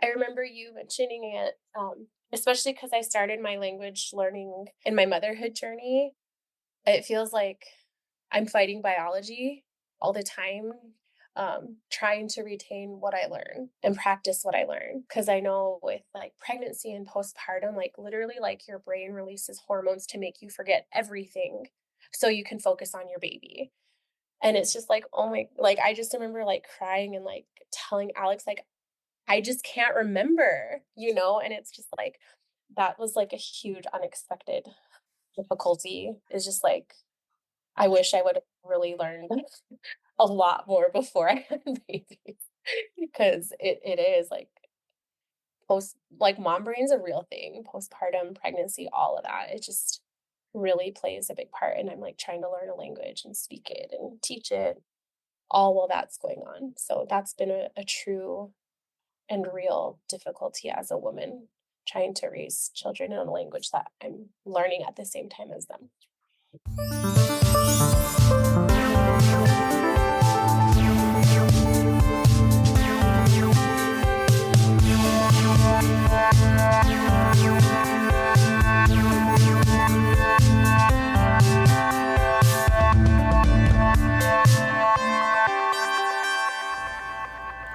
I remember you mentioning it, especially because I started my language learning in my motherhood journey. It feels like I'm fighting biology all the time, trying to retain what I learn and practice what I learn. Because I know with like pregnancy and postpartum, like literally, like your brain releases hormones to make you forget everything so you can focus on your baby. And it's just like, oh my, like I just remember like crying and like telling Alex, like, I just can't remember, and it's just like that was like a huge unexpected difficulty. Is just like I wish I would have really learned a lot more before I had babies because it is like mom brain's a real thing, postpartum, pregnancy, all of that. It just really plays a big part. And I'm like trying to learn a language and speak it and teach it all while that's going on. So that's been a true and real difficulty as a woman trying to raise children in a language that I'm learning at the same time as them.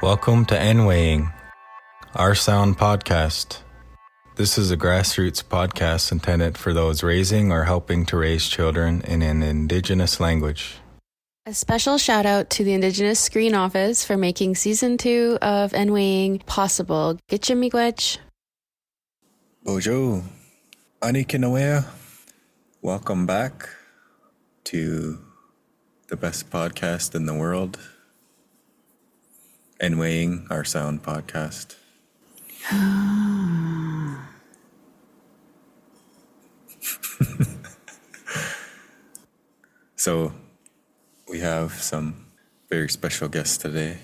Welcome to NWaying, our sound podcast. This is a grassroots podcast intended for those raising or helping to raise children in an Indigenous language. A special shout out to the Indigenous Screen Office for making Season 2 of NWaying possible. Gitcha miigwech. Bojo, ani kinawea. Welcome back to the best podcast in the world, NWaying, our sound podcast. So we have some very special guests today,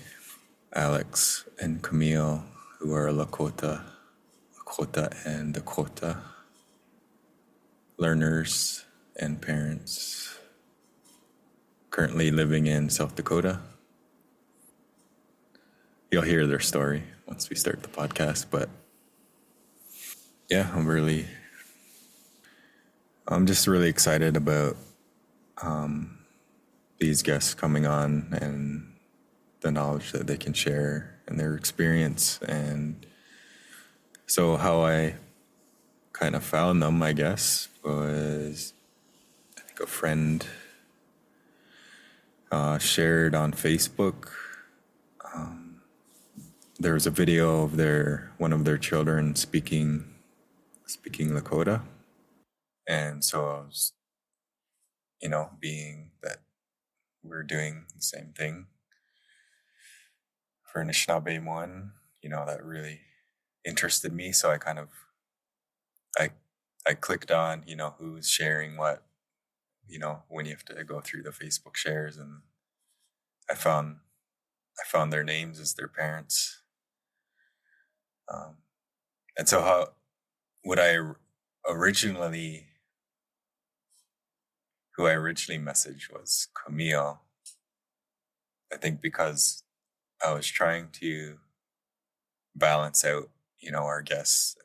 Alex and Camille, who are Lakota and Dakota learners and parents, currently living in South Dakota. You'll hear their story once we start the podcast, but yeah, I'm just really excited about these guests coming on and the knowledge that they can share and their experience. And so how I kind of found them, I guess, was I think a friend shared on Facebook. There was a video of one of their children speaking Lakota. And so I was, being that we're doing the same thing for Anishinaabe one, that really interested me. So I kind of, I clicked on, who's sharing what, when you have to go through the Facebook shares, and I found their names as their parents. And so who I originally messaged was Camille. I think because I was trying to balance out, our guests.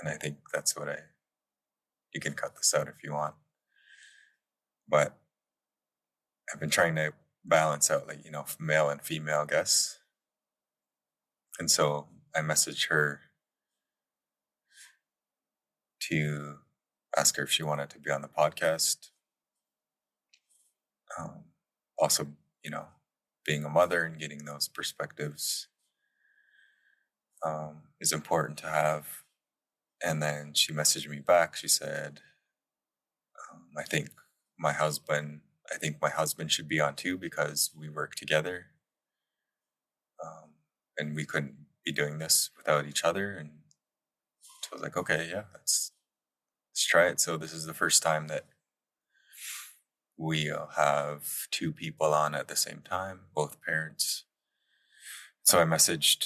And I think that's what you can cut this out if you want. But I've been trying to balance out male and female guests. And so I messaged her to ask her if she wanted to be on the podcast. Also, being a mother and getting those perspectives is important to have. And then she messaged me back. She said, I think my husband should be on too because we work together. And we couldn't be doing this without each other. And so I was like, okay, yeah, let's try it. So this is the first time that we'll have two people on at the same time, both parents. So I messaged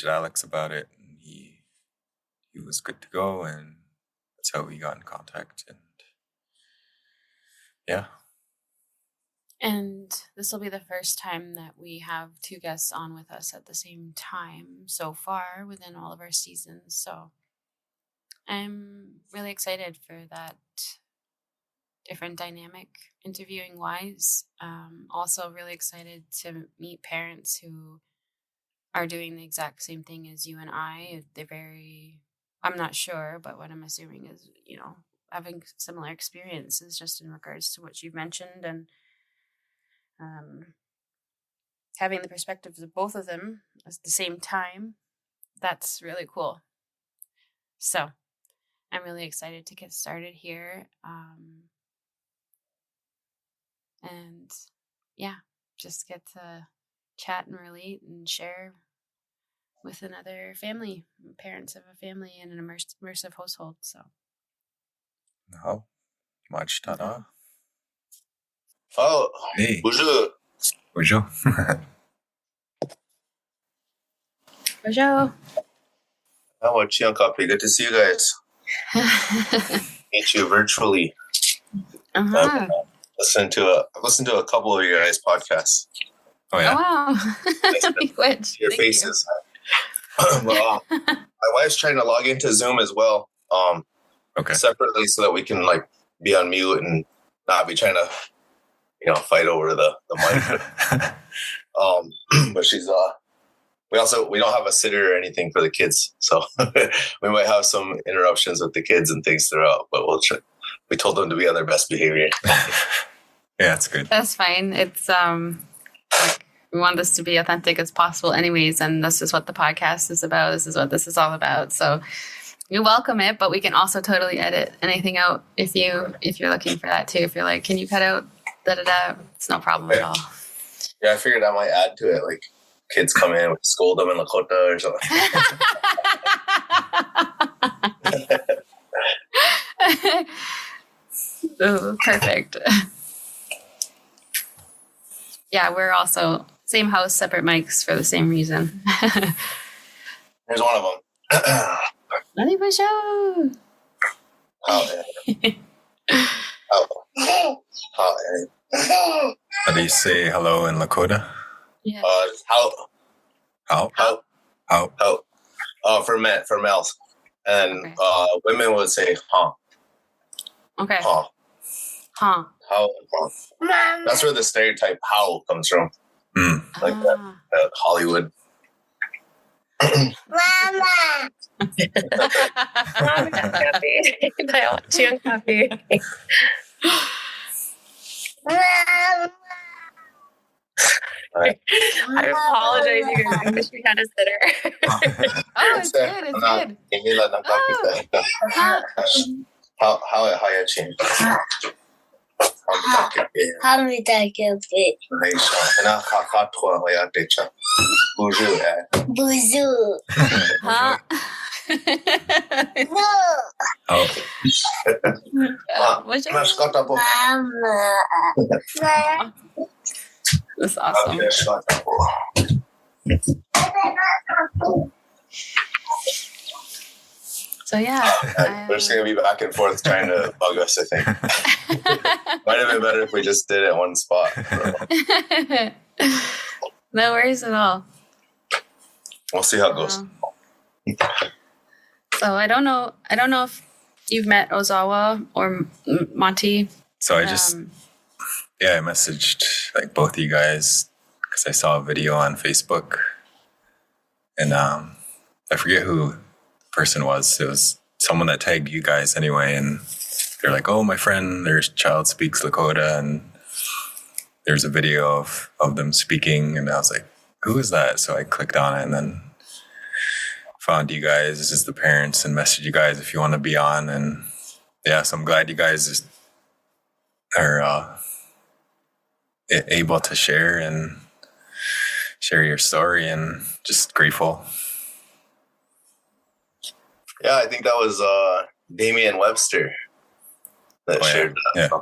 Alex about it, and he was good to go, and that's how we got in contact. And yeah, And this will be the first time that we have two guests on with us at the same time so far within all of our seasons. So I'm really excited for that different dynamic interviewing wise. Also really excited to meet parents who are doing the exact same thing as you and I. I'm not sure, but what I'm assuming is, having similar experiences just in regards to what you've mentioned, and having the perspectives of both of them at the same time. That's really cool. So I'm really excited to get started here. And yeah, just get to chat and relate and share with another family, parents of a family in an immersive household. So. No, much tada. Oh, Hey, bonjour. bonjour. Bonjour. How about you, Copy? Good to see you guys. Meet you virtually. Uh-huh. I've listened to a couple of your guys' podcasts. Oh yeah. Oh, wow. Nice your faces. My wife's trying to log into Zoom as well. Okay. Separately, so that we can be on mute and not be trying to, fight over the mic. But she's we don't have a sitter or anything for the kids, so we might have some interruptions with the kids and things throughout. But we'll try. We told them to be on their best behavior. Yeah, that's good. That's fine. It's we want this to be authentic as possible anyways, and this is what the podcast is about. This is what this is all about. So we welcome it, but we can also totally edit anything out if you're looking for that too. If you're like, can you cut out da-da-da? It's no problem at all. Yeah, I figured I might add to it, kids come in, scold them in Lakota or something. Oh, perfect. Yeah, we're also same house, separate mics for the same reason. Here's one of them. Allez, bonjour. How do you say hello in Lakota? Yeah. How? For males. And Okay. Women would say huh. Okay. Huh. Huh. How. That's where the stereotype how comes from. Mm. That Hollywood. Mama. Mama got coffee. I want you and coffee. Mama. I apologize, you guys. I wish we had a sitter. Oh, it's good. It's good. Hóyeya Bonjour. Huh? No. Oh, What's your Mama. That's awesome. So yeah, We're just gonna be back and forth trying to bug us, I think. Might have been better if we just did it one spot. No worries at all. We'll see how it goes. So I don't know if you've met Ozawa or Monty. so I just I messaged both of you guys because I saw a video on Facebook, and I forget who the person was. It was someone that tagged you guys anyway, and they're like, "Oh, my friend, their child speaks Lakota," and there's a video of them speaking, and I was like, "Who is that?" So I clicked on it, and then found you guys as the parents and messaged you guys if you want to be on, and yeah, so I'm glad you guys are able to share your story, and just grateful. Yeah, I think that was Damian Webster that shared that. Yeah.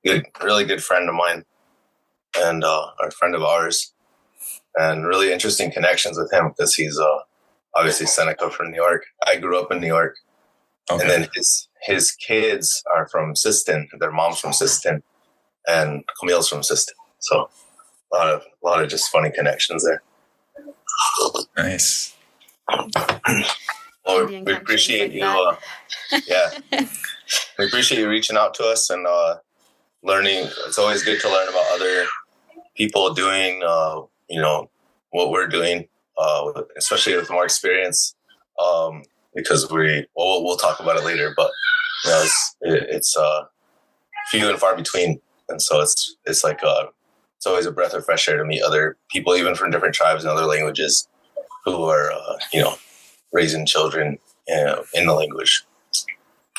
Good, really good friend of mine, and a friend of ours, and really interesting connections with him because he's obviously Seneca from New York. I grew up in New York, Okay. and then his kids are from Sisseton. Their mom's from Sisseton, and Camille's from Sisseton. So a lot of just funny connections there. Nice. Well, we appreciate you. We appreciate you reaching out to us and learning. It's always good to learn about other people doing, what we're doing, especially with more experience. Because we'll talk about it later, but it's few and far between, and so it's like it's always a breath of fresh air to meet other people, even from different tribes and other languages, who are raising children in the language.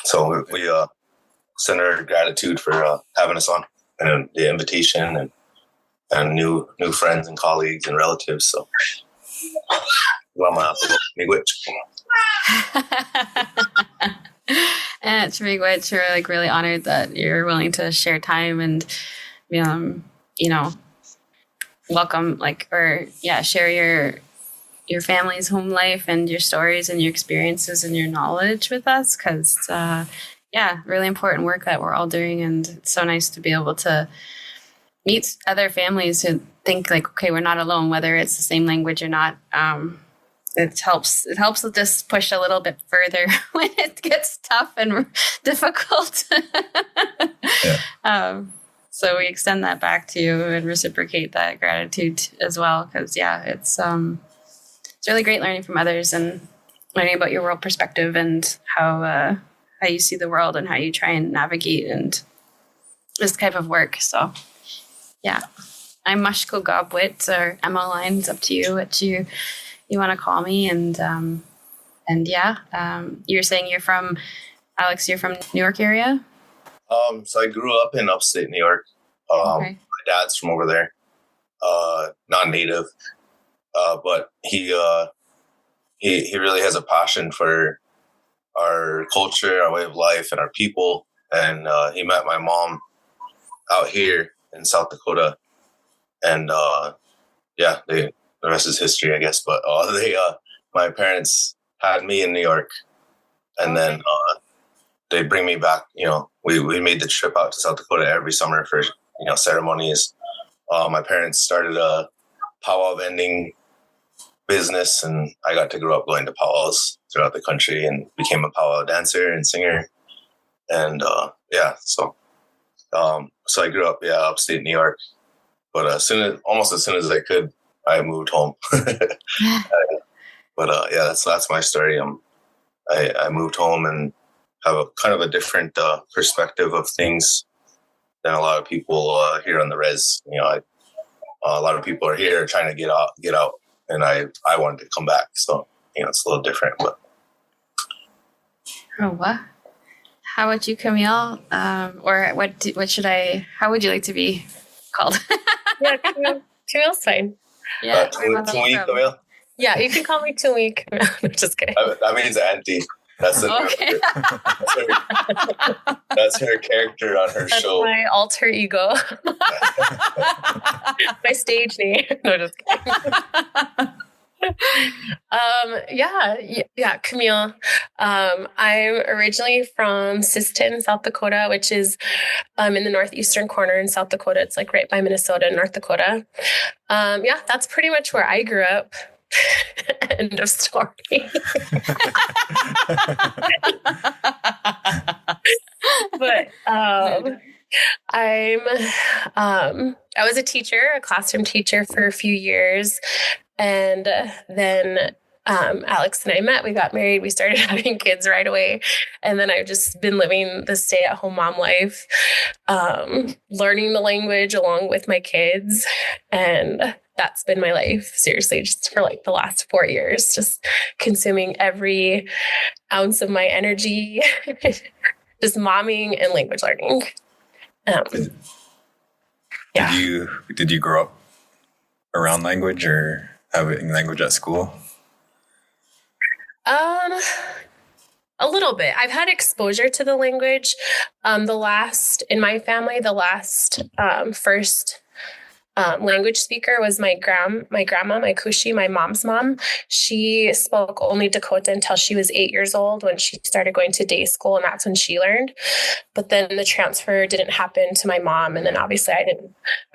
So we send our gratitude for having us on, and the invitation, and new friends and colleagues and relatives. So, and it's miigwech. We're like really honored that you're willing to share time and welcome share your family's home life and your stories and your experiences and your knowledge with us, because really important work that we're all doing, and it's so nice to be able to meet other families who think like, okay, we're not alone, whether it's the same language or not. It helps with this push a little bit further when it gets tough and difficult. So we extend that back to you and reciprocate that gratitude as well, because it's really great learning from others and learning about your world perspective and how you see the world and how you try and navigate and this type of work. So I'm Mashko Gobwit, or Emma Line. It's up to you what you want to call me. And you're saying you're from New York area? So I grew up in upstate New York. Okay. My dad's from over there, non-native, but he really has a passion for our culture, our way of life, and our people. And he met my mom out here in South Dakota, and the rest is history, I guess. But my parents had me in New York, and then they bring me back. We made the trip out to South Dakota every summer for ceremonies. My parents started a powwow vending business, and I got to grow up going to powwows throughout the country and became a powwow dancer and singer. And so I grew up upstate New York, but almost as soon as I could, I moved home. But that's my story. I moved home and have a kind of a different perspective of things than a lot of people here on the res. A lot of people are here trying to get out, and I wanted to come back. So it's a little different. But what? How about you, Camille? Or what should I? How would you like to be called? Camille's fine. Yeah, Camille. Yeah, you can call me Tumi. I'm just kidding. That means auntie. That's okay. That's her character on her show. My alter ego. My stage name. No, just kidding. Camille. I'm originally from Sisseton, South Dakota, which is in the northeastern corner in South Dakota. It's like right by Minnesota and North Dakota. That's pretty much where I grew up. End of story. But I was a teacher, a classroom teacher for a few years, and then Alex and I met, we got married, we started having kids right away. And then I've just been living the stay-at-home mom life, learning the language along with my kids. And that's been my life, seriously, just for like the last 4 years, just consuming every ounce of my energy, just momming and language learning. Did you grow up around language or having language at school? A little bit. I've had exposure to the language. In my family, the last first language speaker was my grandma, my kushi, my mom's mom. She spoke only Dakota until she was 8 years old when she started going to day school, and that's when she learned. But then the transfer didn't happen to my mom, and then obviously I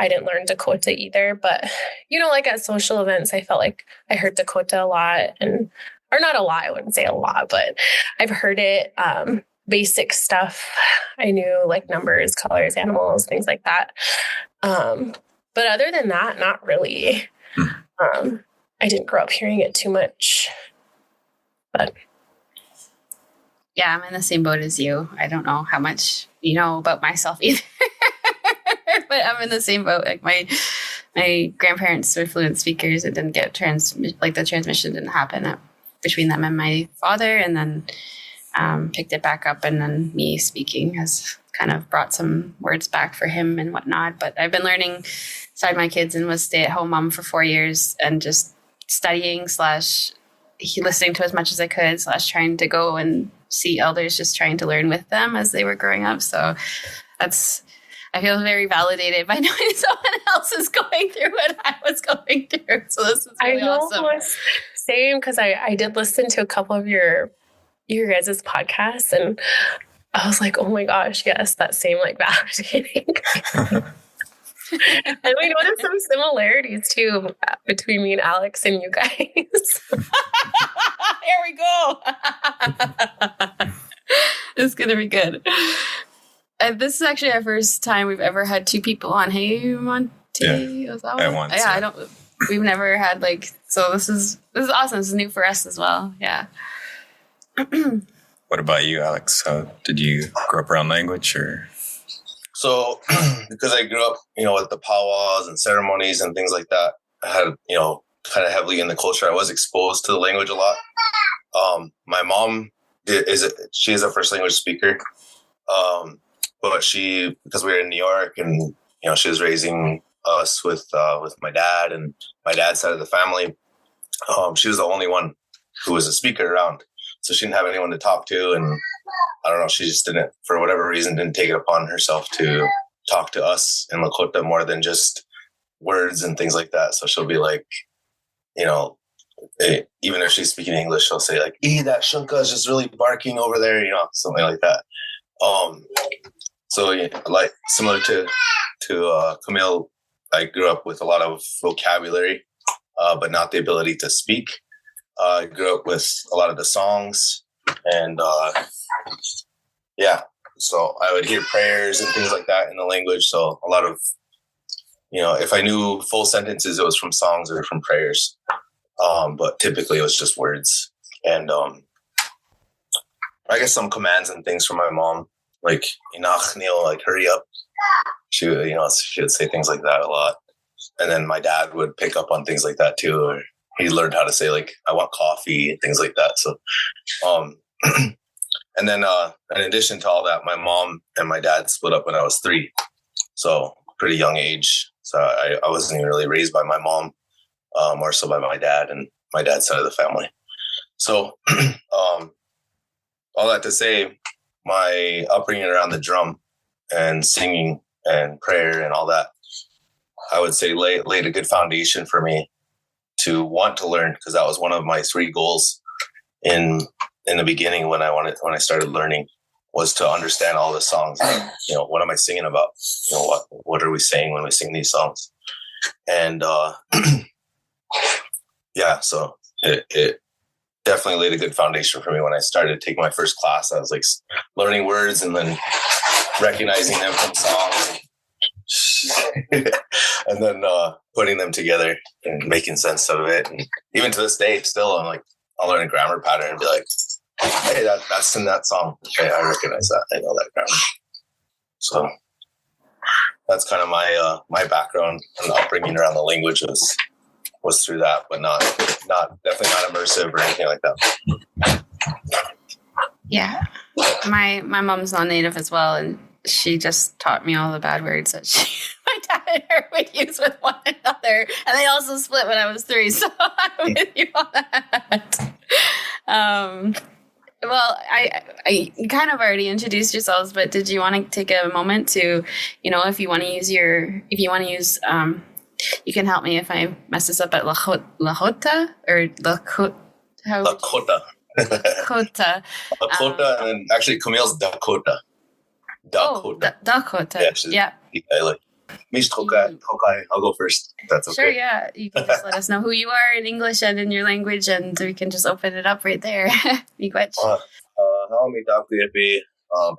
didn't learn Dakota either. But like at social events, I felt like I heard Dakota a lot, or not a lot. I wouldn't say a lot, but I've heard it. Basic stuff. I knew like numbers, colors, animals, things like that. But other than that, not really. I didn't grow up hearing it too much. But yeah, I'm in the same boat as you. I don't know how much you know about myself either. But I'm in the same boat. Like my grandparents were fluent speakers. It didn't get the transmission didn't happen between them and my father, and then picked it back up, and then me speaking has kind of brought some words back for him and whatnot. But I've been learning beside my kids and was stay-at-home mom for 4 years, and just studying / listening to as much as I could / trying to go and see elders, just trying to learn with them as they were growing up. So I feel very validated by knowing someone else is going through what I was going through. So this is really awesome. Same, because I did listen to a couple of your guys' podcasts, and I was like, oh my gosh, yes, that same like validating. And we noticed some similarities too between me and Alex and you guys. Here we go. It's gonna be good. And this is actually our first time we've ever had 2 people on. Hey, Monty, was that one? At once, I don't. We've never had so. This is awesome. This is new for us as well. Yeah. What about you, Alex? Did you grow up around language, or? So, because I grew up, with the powwows and ceremonies and things like that, I had, kind of heavily in the culture. I was exposed to the language a lot. My mom she is a first language speaker, but because we were in New York, and she was raising us with my dad and my dad's side of the family. She was the only one who was a speaker around. So she didn't have anyone to talk to, and I don't know, she just didn't, for whatever reason, didn't take it upon herself to talk to us in Lakota more than just words and things like that. So she'll be like, even if she's speaking English, she'll say like, that shunka is just really barking over there, something like that. So like similar to Camille, I grew up with a lot of vocabulary, but not the ability to speak. I grew up with a lot of the songs, and so I would hear prayers and things like that in the language. So a lot of, if I knew full sentences, it was from songs or from prayers. But typically it was just words. And I guess some commands and things from my mom, like, like hurry up. She would say things like that a lot. And then my dad would pick up on things like that too. Or he learned how to say like, I want coffee and things like that. So, and then in addition to all that, my mom and my dad split up when I was 3. So pretty young age. So I wasn't even really raised by my mom, more so by my dad and my dad's side of the family. So all that to say, my upbringing around the drum and singing and prayer and all that, I would say laid a good foundation for me to want to learn, because that was one of my 3 goals in the beginning when I started learning, was to understand all the songs. What am I singing about? What are we saying when we sing these songs? And so it definitely laid a good foundation for me when I started taking my first class. I was like learning words and then recognizing them from songs, and then putting them together and making sense of it. And even to this day, still, I'm like, I'll learn a grammar pattern and be like, hey, that's in that song. Okay, I recognize that. I know that grammar. So that's kind of my background and upbringing around the language was through that, but definitely not immersive or anything like that. Yeah, my mom's non-native as well, and she just taught me all the bad words that my dad and her would use with one another, and they also split when I was 3. So I'm with you on that. Well, I kind of already introduced yourselves, but did you want to take a moment to, if you want to use You can help me if I mess this up, but Lakota or Lakota? Lakota. Lakota. Lakota, and actually Camille's Dakota. Dakota. Dakota. Yeah. Mish Tokai. I'll go first. That's okay. Sure, yeah. You can just let us know who you are in English and in your language, and we can just open it up right there. Miigwech. How me Dakuyepi,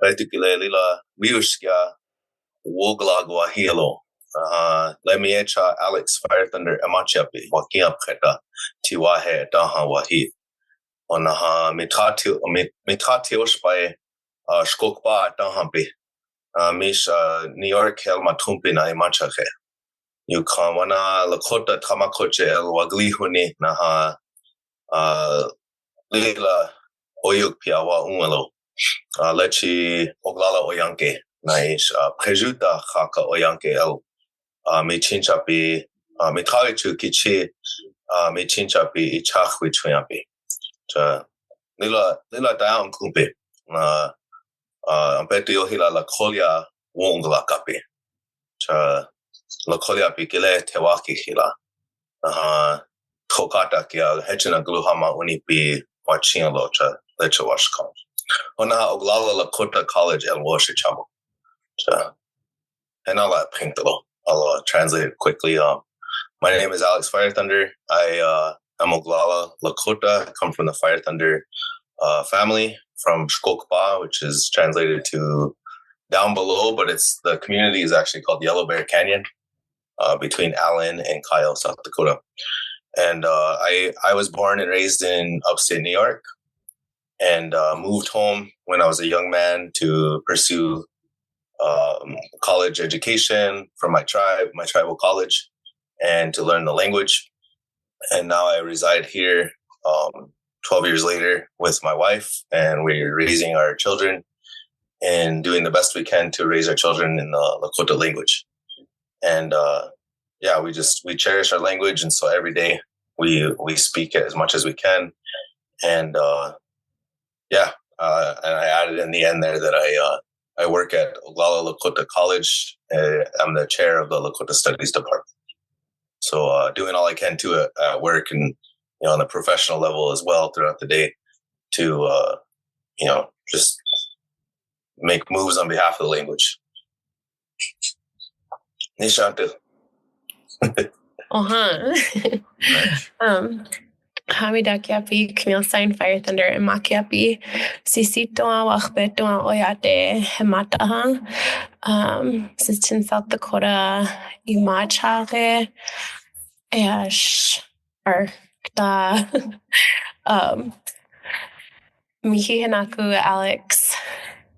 particularly Lila Miushka, Woglagwa Hilo. Let me Alex Firethunder Amachapi, Wakia Preta, Tiwahe, Daha Wahi. On Mitatios by Skokba Dahampi. Mish New York Helmatumpi na Imachache. You can wana Lakota Tamakoche El Waglihuni Naha Lila Oyuk Piawa Umalo. Lechi Oglala Oyanke Naish Prejuta Haka Oyanke El Michinchapi Mitalichu Kichi Michinchapi Ichahwi Chuyapi. Lila Dayan Kumpi. Petio hila Lakolia Oglala kapi. Lakolia pikile tewaki hila. Kokata kia hechina gluhama unipi wachina locha lecha washkam. Ona Oglala Lakota College el washichamo. And I'll pintalo. I'll translate it quickly. My name is Alex Firethunder. I am Oglala Lakota. I come from the Firethunder family from Skokba, which is translated to down below, but the community is actually called Yellow Bear Canyon, between Allen and Kyle, South Dakota. And I was born and raised in upstate New York, and moved home when I was a young man to pursue college education from my tribal college, and to learn the language. And now I reside here 12 years later with my wife, and we're raising our children and doing the best we can to raise our children in the Lakota language. And we cherish our language, and so every day we speak it as much as we can. And and I added in the end there that I work at Oglala Lakota College. I'm the chair of the Lakota Studies Department. So doing all I can to at work and on a professional level as well throughout the day to just make moves on behalf of the language. Nishante. Hamidakiapi, Camille Sine-Firethunder, and Makiapi, Sisseton Wahpeton Oyate, Hemataha, Sisseton South Dakota, Imachare, Ash, Arkta, Mihi Hanaku, Alex,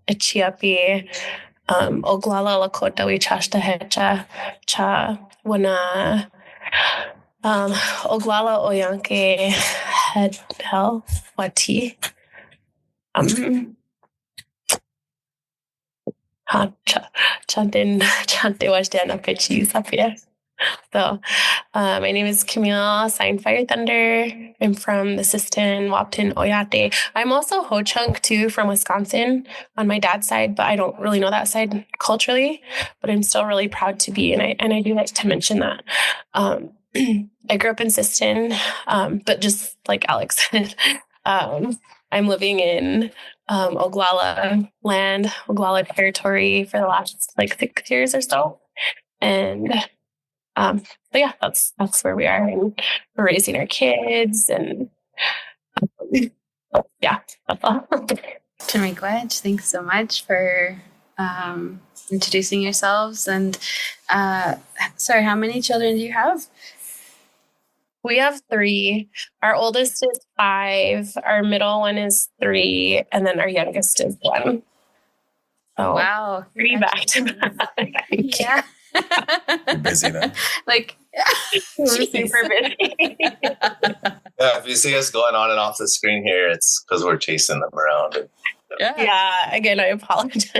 Echiapi, Oglala Lakota, Wichashta Hecha, Cha, Wana, Oglala Oyanke Hedel Wati Chante Washdana Pitchies up here. So my name is Camille Sine-Firethunder. I'm from the Sisseton Wahpeton Oyate. I'm also Ho-Chunk too, from Wisconsin on my dad's side, but I don't really know that side culturally, but I'm still really proud to be, and I do like to mention that. I grew up in Sisseton, but just like Alex said, I'm living in Oglala land, Oglala territory for the last 6 years or so. And but yeah, that's where we are, and we're raising our kids, and yeah, that's all. Miigwech, thanks so much for introducing yourselves. And sorry, how many children do you have? We have 3. Our oldest is 5. Our middle one is 3, and then our youngest is 1. Oh, wow! 3 back to back. Yeah. You're busy then. We're super busy. Yeah, if you see us going on and off the screen here, it's because we're chasing them around. Yeah, again, I apologize.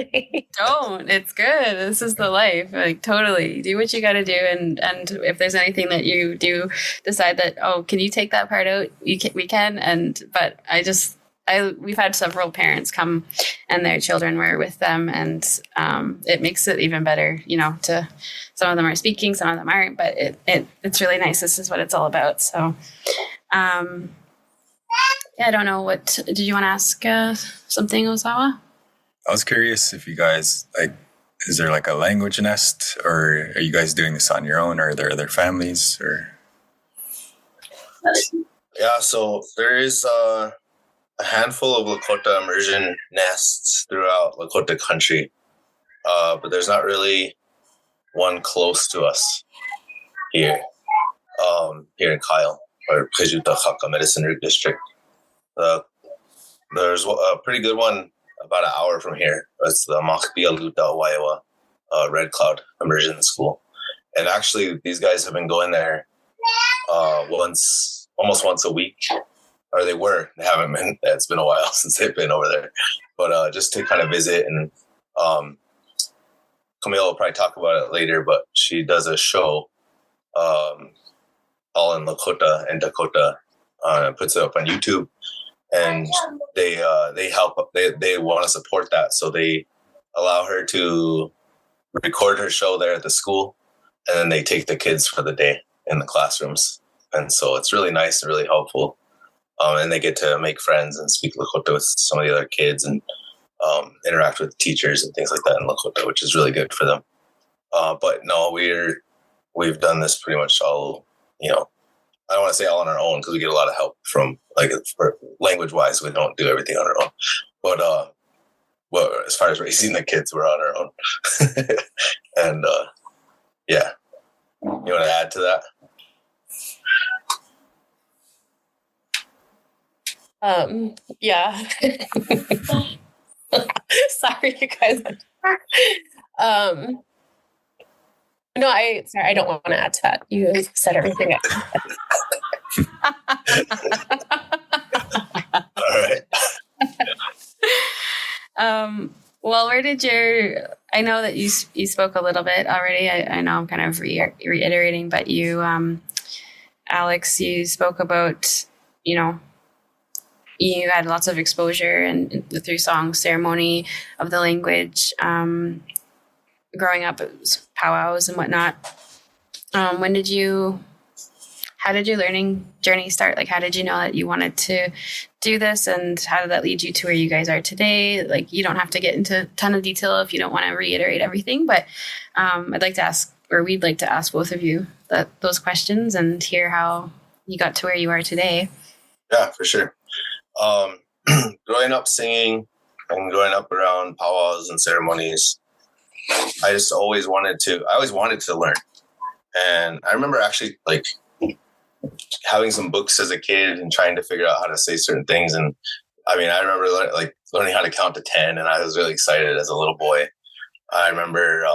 Don't. It's good. This is the life. Totally. Do what you got to do. And if there's anything that you do decide that, can you take that part out? We can. But we've had several parents come and their children were with them, and it makes it even better, to some of them are speaking, some of them aren't, but it's really nice. This is what it's all about. So, I don't know, did you want to ask something, Ozawa? I was curious if you guys, is there like a language nest, or are you guys doing this on your own, or are there other families, or? Yeah, so there is a handful of Lakota immersion nests throughout Lakota country, but there's not really one close to us here in Kyle, or Kajutahaka Medicine District. There's a pretty good one about an hour from here. It's the Makbialuta Red Cloud Immersion School. And actually, these guys have been going there almost once a week. Or they were. They haven't been. It's been a while since they've been over there. But just to kind of visit. And Camille will probably talk about it later, but she does a show all in Lakota and Dakota. Puts it up on YouTube. And they help. They want to support that. So they allow her to record her show there at the school. And then they take the kids for the day in the classrooms. And so it's really nice and really helpful. And they get to make friends and speak Lakota with some of the other kids and interact with teachers and things like that in Lakota, which is really good for them. But no, we've done this pretty much all, I don't want to say all on our own because we get a lot of help from, language-wise, we don't do everything on our own. But well, as far as raising the kids, we're on our own. And yeah. You want to add to that? Yeah. Sorry, you guys. No, I don't want to add to that. You said everything. All right. Well, where did I know that you spoke a little bit already. I know I'm kind of reiterating, but you, Alex, you spoke about, you had lots of exposure and through song ceremony of the language. Growing up, it was powwows and whatnot. How did your learning journey start? How did you know that you wanted to do this, and how did that lead you to where you guys are today? You don't have to get into a ton of detail if you don't want to reiterate everything, but I'd like to ask, or we'd like to ask both of you those questions and hear how you got to where you are today. Yeah, for sure. Growing up singing and growing up around powwows and ceremonies, I always wanted to learn. And I remember actually having some books as a kid and trying to figure out how to say certain things. And I remember learning how to count to 10, and I was really excited as a little boy. I remember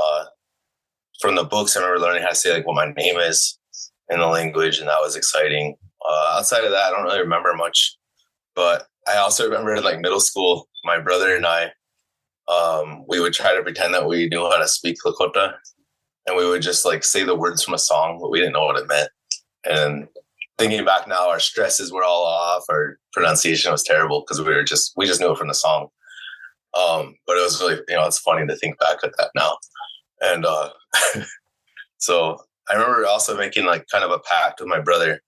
from the books, I remember learning how to say what my name is in the language, and that was exciting. Outside of that, I don't really remember much. But I also remember in middle school, my brother and I, we would try to pretend that we knew how to speak Lakota, and we would just say the words from a song, but we didn't know what it meant. And thinking back now, our stresses were all off. Our pronunciation was terrible because we just knew it from the song. But it was really, it's funny to think back at that now. And so I remember also making kind of a pact with my brother,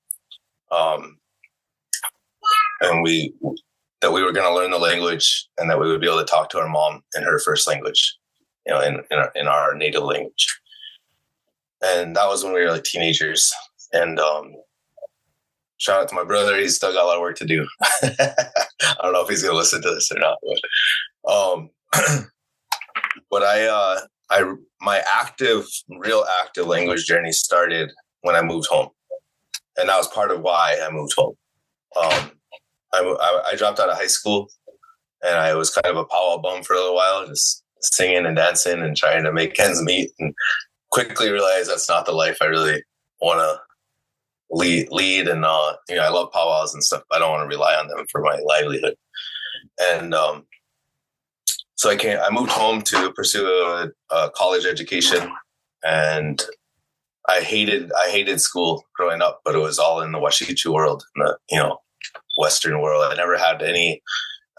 and we were going to learn the language, and that we would be able to talk to our mom in her first language, in our native language. And that was when we were teenagers. And shout out to my brother. He's still got a lot of work to do. I don't know if he's going to listen to this or not. But my real active language journey started when I moved home. And that was part of why I moved home. I dropped out of high school, and I was kind of a powwow bum for a little while, just singing and dancing and trying to make ends meet, and quickly realized that's not the life I really want to lead. And I love powwows and stuff. I don't want to rely on them for my livelihood. And so I moved home to pursue a college education, and I hated school growing up, but it was all in the Washichu world, in the Western world. I never had any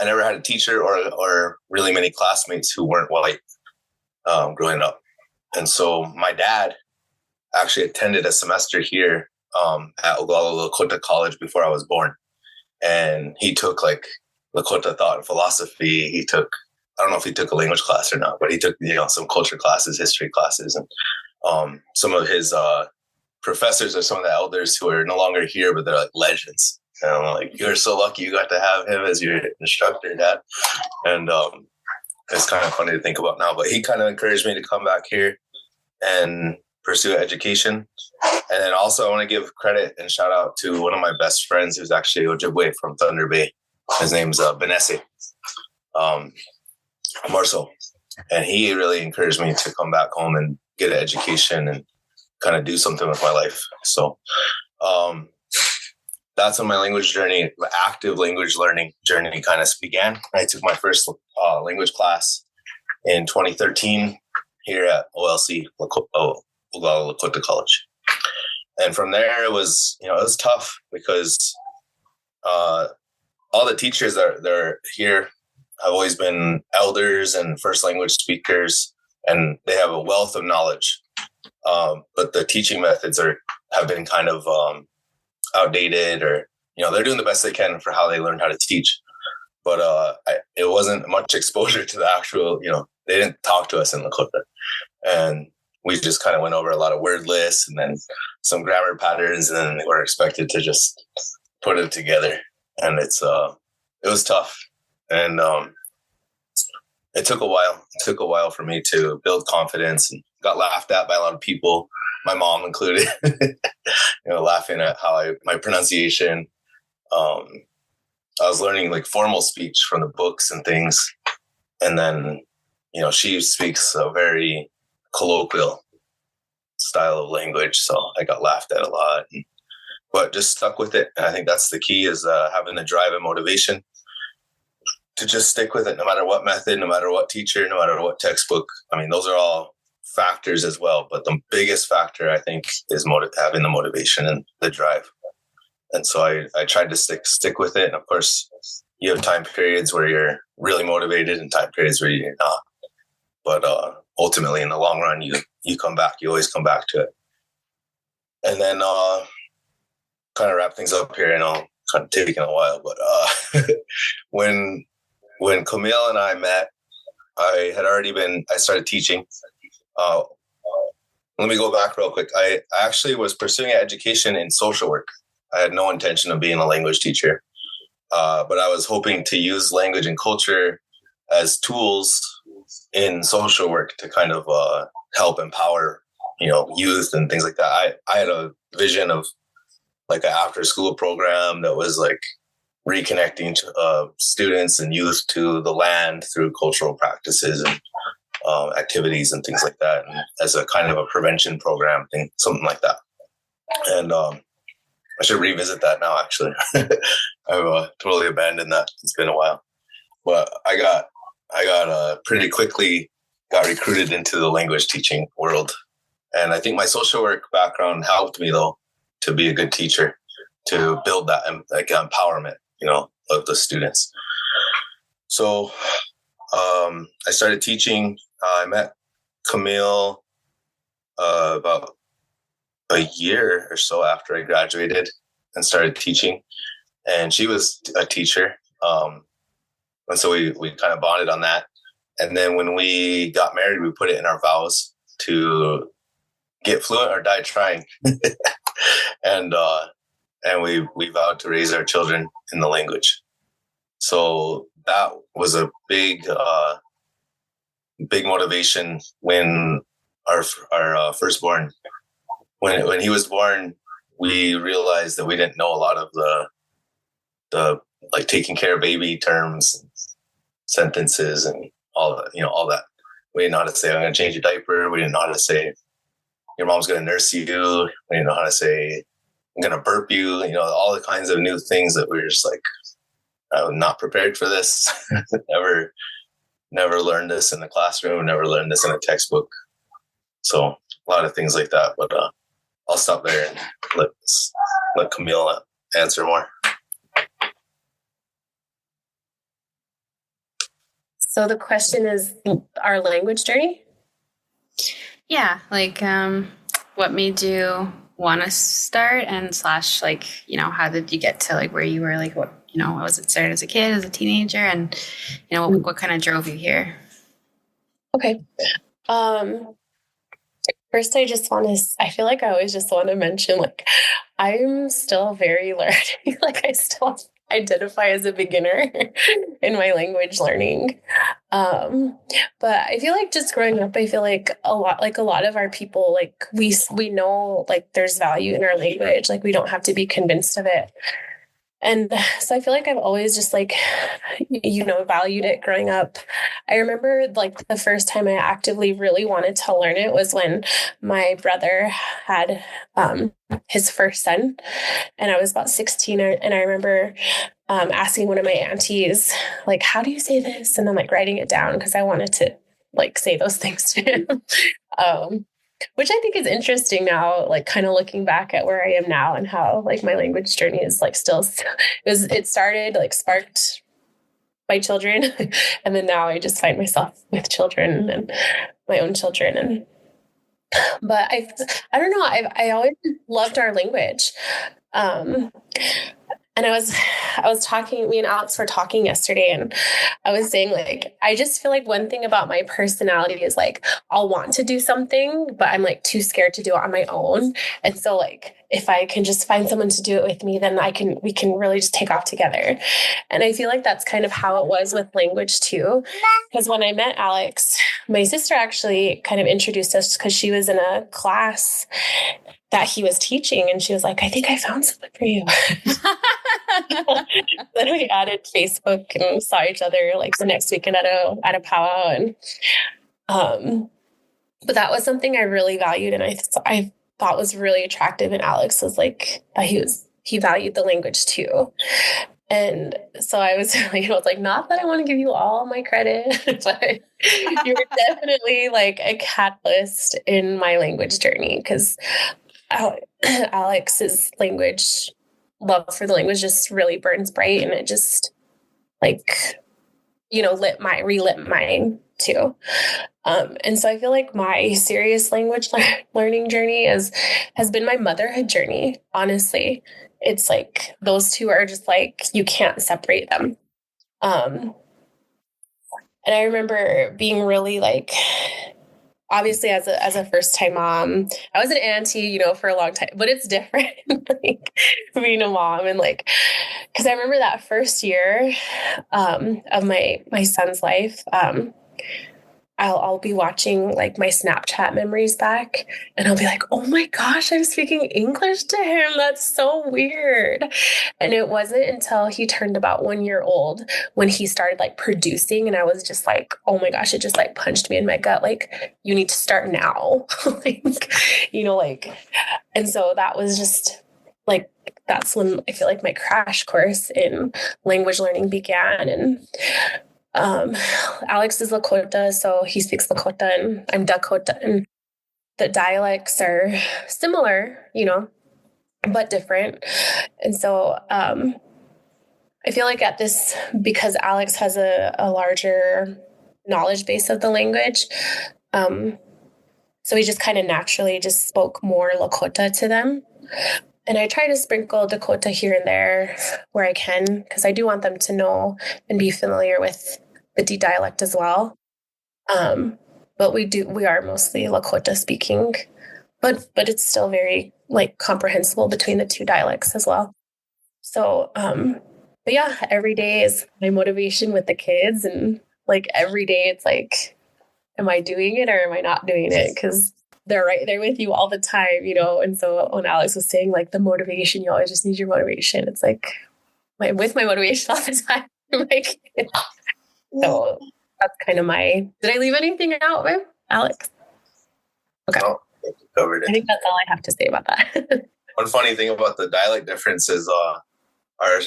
I never had a teacher or really many classmates who weren't white growing up. And so my dad actually attended a semester here at Oglala Lakota College before I was born. And he took like Lakota thought and philosophy. He took, I don't know if he took a language class or not, but he took, some culture classes, history classes. And some of his professors are some of the elders who are no longer here, but they're like legends. And I'm like, you're so lucky you got to have him as your instructor, Dad. And it's kind of funny to think about now, but he kind of encouraged me to come back here and pursue education. And then also I want to give credit and shout out to one of my best friends who's actually Ojibwe from Thunder Bay. His name's Benesse Marceau. And he really encouraged me to come back home and get an education and kind of do something with my life. So that's when my language journey, active language learning journey kind of began. I took my first language class in 2013 here at OLC, Oglala Lakota College. And from there it was tough because all the teachers that are here have always been elders and first language speakers, and they have a wealth of knowledge. But the teaching methods have been kind of outdated, or they're doing the best they can for how they learn how to teach. But it wasn't much exposure to the actual. They didn't talk to us in Lakota, and we just kind of went over a lot of word lists and then some grammar patterns, and then we're expected to just put it together. And it was tough, and it took a while. It took a while for me to build confidence, and got laughed at by a lot of people, my mom included, laughing at my pronunciation. I was learning like formal speech from the books and things. And then, she speaks a very colloquial style of language. So I got laughed at a lot, but just stuck with it. And I think that's the key, is having the drive and motivation to just stick with it, no matter what method, no matter what teacher, no matter what textbook. I mean, those are all factors as well. But the biggest factor, I think, is having the motivation and the drive. And so I tried to stick with it. And of course, you have time periods where you're really motivated and time periods where you're not. But ultimately, in the long run, you come back. You always come back to it. And then kind of wrap things up here. I know kind of taking a while, but when Camille and I met, I started teaching. Let me go back real quick. I actually was pursuing education in social work. I had no intention of being a language teacher, but I was hoping to use language and culture as tools in social work to kind of help empower, youth and things like that. I had a vision of like an after school program that was like reconnecting students and youth to the land through cultural practices and activities and things like that, and as a kind of a prevention program thing, something like that. And I should revisit that now, actually. I've totally abandoned that. It's been a while. But I got pretty quickly got recruited into the language teaching world. And I think my social work background helped me, though, to be a good teacher, to build that like empowerment, of the students. So I started teaching. I met Camille about a year or so after I graduated and started teaching, and she was a teacher. And so we kind of bonded on that. And then when we got married, we put it in our vows to get fluent or die trying. And we vowed to raise our children in the language. So that was a big motivation when our firstborn, when he was born, we realized that we didn't know a lot of the like taking care of baby terms, sentences, and all that. We didn't know how to say, I'm going to change your diaper. We didn't know how to say, your mom's going to nurse you. We didn't know how to say, I'm going to burp you. All the kinds of new things that we were just like, I'm not prepared for this. Never learned this in the classroom. Never learned this in a textbook. So a lot of things like that. But I'll stop there and let Camille answer more. So the question is our language journey? Yeah, like what made you want to start, and / like, you know, how did you get to like where you were, like what, you know, was it started as a kid, as a teenager, and you know, what kind of drove you here? Okay. First, I feel like I always just want to mention, like, I'm still very learning. Like, I still identify as a beginner in my language learning. But I feel like just growing up, I feel like a lot of our people, like, we know, like, there's value in our language. Like, we don't have to be convinced of it. And so I feel like I've always just like, you know, valued it growing up. I remember like the first time I actively really wanted to learn it was when my brother had his first son, and I was about 16. And I remember asking one of my aunties, like, how do you say this? And then like writing it down because I wanted to like say those things to him. Which I think is interesting now, like kind of looking back at where I am now and how like my language journey is like still, it started like sparked by children. And then now I just find myself with children and my own children. But I don't know, I always loved our language. And I was talking, me and Alex were talking yesterday, and I was saying, like, I just feel like one thing about my personality is like, I'll want to do something, but I'm like too scared to do it on my own. And so like, if I can just find someone to do it with me, then we can really just take off together. And I feel like that's kind of how it was with language too. Because when I met Alex, my sister actually kind of introduced us because she was in a class that he was teaching, and she was like, I think I found someone for you. Then we added Facebook and saw each other like the next weekend at a powwow. And but that was something I really valued, and I thought was really attractive in Alex, was like that he valued the language too. And so I was really, like, not that I want to give you all my credit, but you were definitely like a catalyst in my language journey, because Alex's love for the language just really burns bright, and it just like, you know, relit mine too. And so I feel like my serious language learning journey has been my motherhood journey. Honestly, it's like those two are just like, you can't separate them. And I remember being really like, obviously as a first time mom, I was an auntie, you know, for a long time, but it's different like being a mom. And like, cause I remember that first year, of my son's life, I'll be watching like my Snapchat memories back, and I'll be like, oh my gosh, I'm speaking English to him. That's so weird. And it wasn't until he turned about 1 year old when he started like producing. And I was just like, oh my gosh, it just like punched me in my gut. Like, you need to start now. Like, you know, like, and so that was just like, that's when I feel like my crash course in language learning began. And Alex is Lakota, so he speaks Lakota, and I'm Dakota, and the dialects are similar, you know, but different. And so I feel like because Alex has a larger knowledge base of the language, so he just kind of naturally just spoke more Lakota to them. And I try to sprinkle Dakota here and there where I can, because I do want them to know and be familiar with the D dialect as well. But we are mostly Lakota speaking, but it's still very like comprehensible between the two dialects as well. So, but yeah, every day is my motivation with the kids, and like every day it's like, am I doing it or am I not doing it? Because they're right there with you all the time, you know? And so when Alex was saying like the motivation, you always just need your motivation. It's like with my motivation all the time. Like, so that's kind of did I leave anything out, babe? Alex? Okay. No, you covered it. I think that's all I have to say about that. One funny thing about the dialect difference is our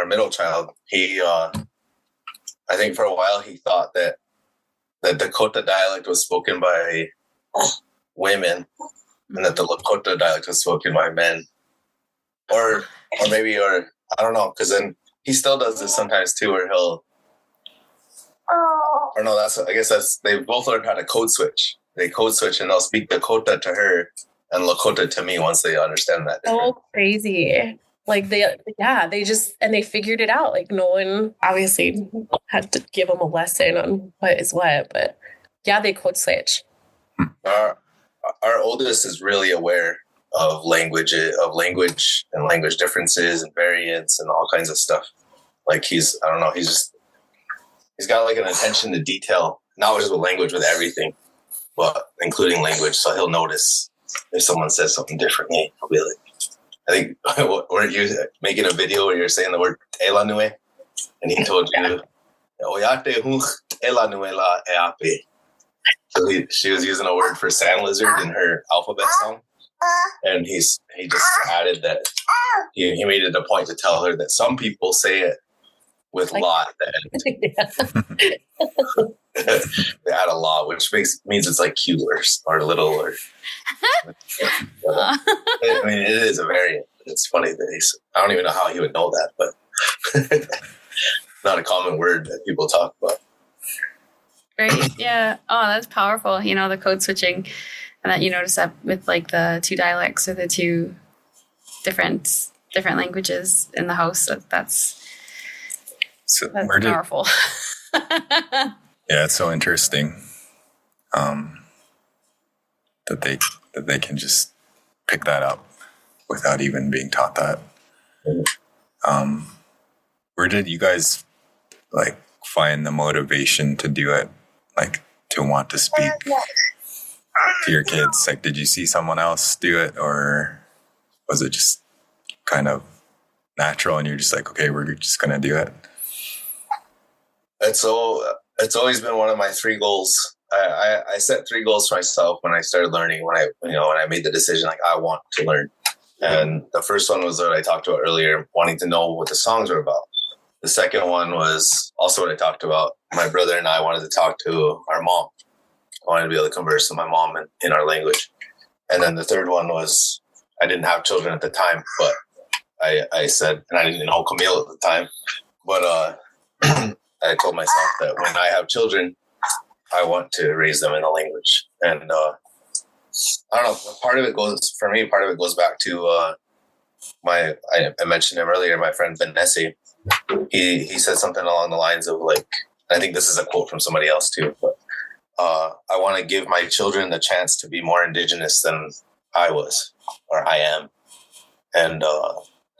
middle child, he I think for a while he thought that the Dakota dialect was spoken by women and that the Lakota dialect was spoken by men. Or I don't know, because then he still does this sometimes too, where he'll or no, I guess they both learned how to code switch. They code switch and they'll speak Dakota to her and Lakota to me once they understand that. So crazy. Like they figured it out. Like no one obviously had to give them a lesson on what is what, but yeah, they code switch. Our oldest is really aware of language and language differences and variants and all kinds of stuff. Like he's got like an attention to detail, not just with language, with everything, but including language. So he'll notice if someone says something differently. He'll be like, I think, weren't you making a video where you're saying the word "tela nue," and he told you, "Oyate hu tela nue la eape." So she was using a word for sand lizard in her alphabet song, and he just added that he made it a point to tell her that some people say it with la at the end. They add a la, which means it's like cute or little or. I mean, it is a variant. It's funny that I don't even know how he would know that, but not a common word that people talk about. Right? Yeah. Oh, that's powerful. The code switching, and that you notice that with like the two dialects or the two different languages in the house. That's powerful. Yeah, it's so interesting that they can just pick that up without even being taught that. Where did you guys like find the motivation to do it? Like to want to speak to your kids? Like, did you see someone else do it, or was it just kind of natural and you're just like, okay, we're just going to do it? It's always been one of my 3 goals. I set 3 goals for myself when I started learning, when I made the decision, like I want to learn. And the first one was what I talked about earlier, wanting to know what the songs are about. The second one was also what I talked about. My brother and I wanted to talk to our mom. I wanted to be able to converse with my mom in our language. And then the third one was, I didn't have children at the time, but I said, and I didn't know Camille at the time, but I told myself that when I have children, I want to raise them in a language. And I don't know, part of it goes back to I mentioned him earlier, my friend Vanessa. He said something along the lines of like, I think this is a quote from somebody else too, but I want to give my children the chance to be more indigenous than I was or I am. And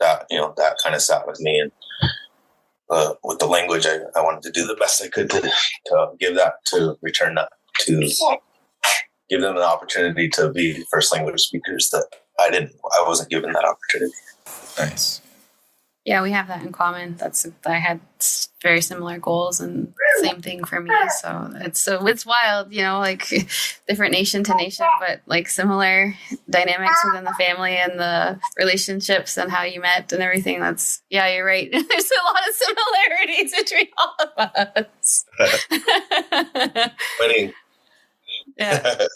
that kind of sat with me. And with the language, I wanted to do the best I could to give that, to return that, to give them an opportunity to be first language speakers that I wasn't given that opportunity. Nice. Yeah, we have that in common. I had very similar goals, and same thing for me. So it's wild, like different nation to nation, but like similar dynamics within the family and the relationships and how you met and everything. You're right. There's a lot of similarities between all of us. Winning. Yeah.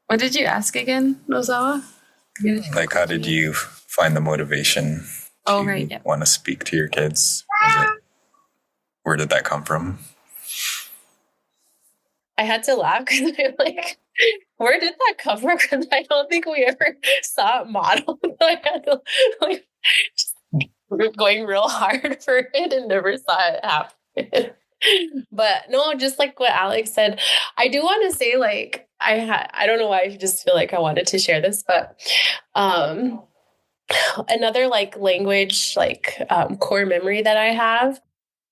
What did you ask again, Nozawa? Like, how did you find the motivation to want to speak to your kids? Where did that come from? I had to laugh because I'm like, where did that come from? Because I don't think we ever saw it modeled. I had to just going real hard for it and never saw it happen. But no, just like what Alex said, I do want to say, like, I don't know why, I just feel like I wanted to share this, but another like language, like core memory that I have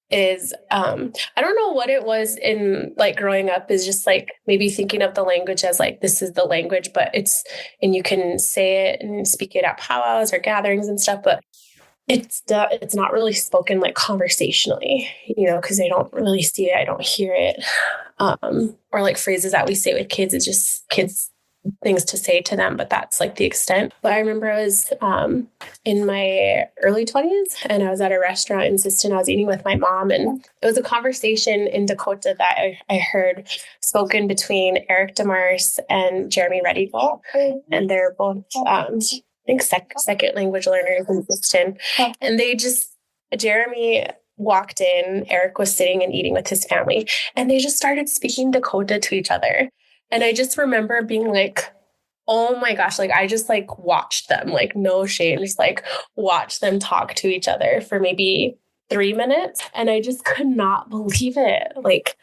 is, I don't know what it was in like growing up, is just like maybe thinking of the language as like, this is the language, but and you can say it and speak it at powwows or gatherings and stuff, but it's not really spoken like conversationally, because I don't really see it. I don't hear it. Or like phrases that we say with kids, it's just kids things to say to them, but that's like the extent. But I remember I was in my early 20s and I was at a restaurant in Sisseton. I was eating with my mom, and it was a conversation in Dakota that I heard spoken between Eric DeMars and Jeremy Redigal. And they're both, I think, second language learners in Sisseton. And Jeremy walked in, Eric was sitting and eating with his family, and they just started speaking Dakota to each other. And I just remember being like, oh my gosh, like I just like watched them, like no shame, just like watch them talk to each other for maybe 3 minutes. And I just could not believe it. Like,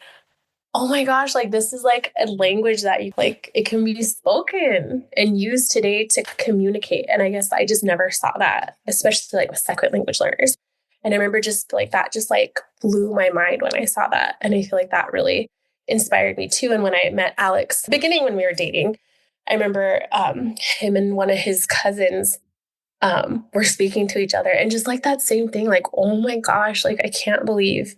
oh my gosh, like this is like a language that you like, it can be spoken and used today to communicate. And I guess I just never saw that, especially like with second language learners. And I remember just like that just like blew my mind when I saw that. And I feel like that really inspired me too. And when I met Alex, beginning when we were dating, I remember him and one of his cousins were speaking to each other, and just like that same thing, like, oh my gosh, like I can't believe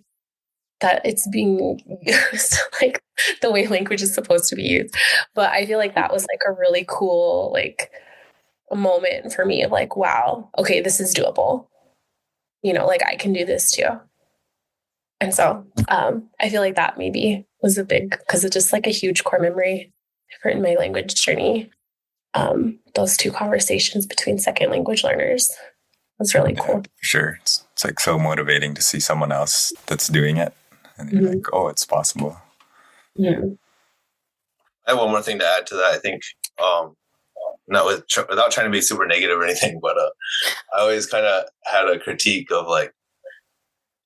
that it's being used like the way language is supposed to be used. But I feel like that was like a really cool, like a moment for me of like, wow, okay, this is doable. You know, like I can do this too. And so I feel like that maybe was a big, because it's just like a huge core memory in my language journey. Those two conversations between second language learners was really cool. Sure. It's like so motivating to see someone else that's doing it. And you're like, oh, it's possible. Yeah. I have one more thing to add to that. I think, not without trying to be super negative or anything, but I always kind of had a critique of like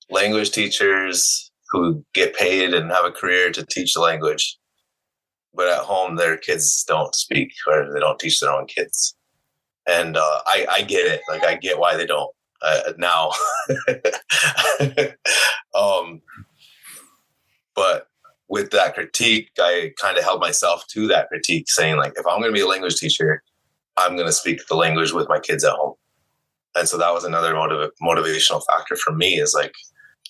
language teachers who get paid and have a career to teach the language, but at home their kids don't speak or they don't teach their own kids. And I get it. Like I get why they don't now. But with that critique, I kind of held myself to that critique, saying like, if I'm going to be a language teacher, I'm going to speak the language with my kids at home. And so that was another motivational factor for me, is like,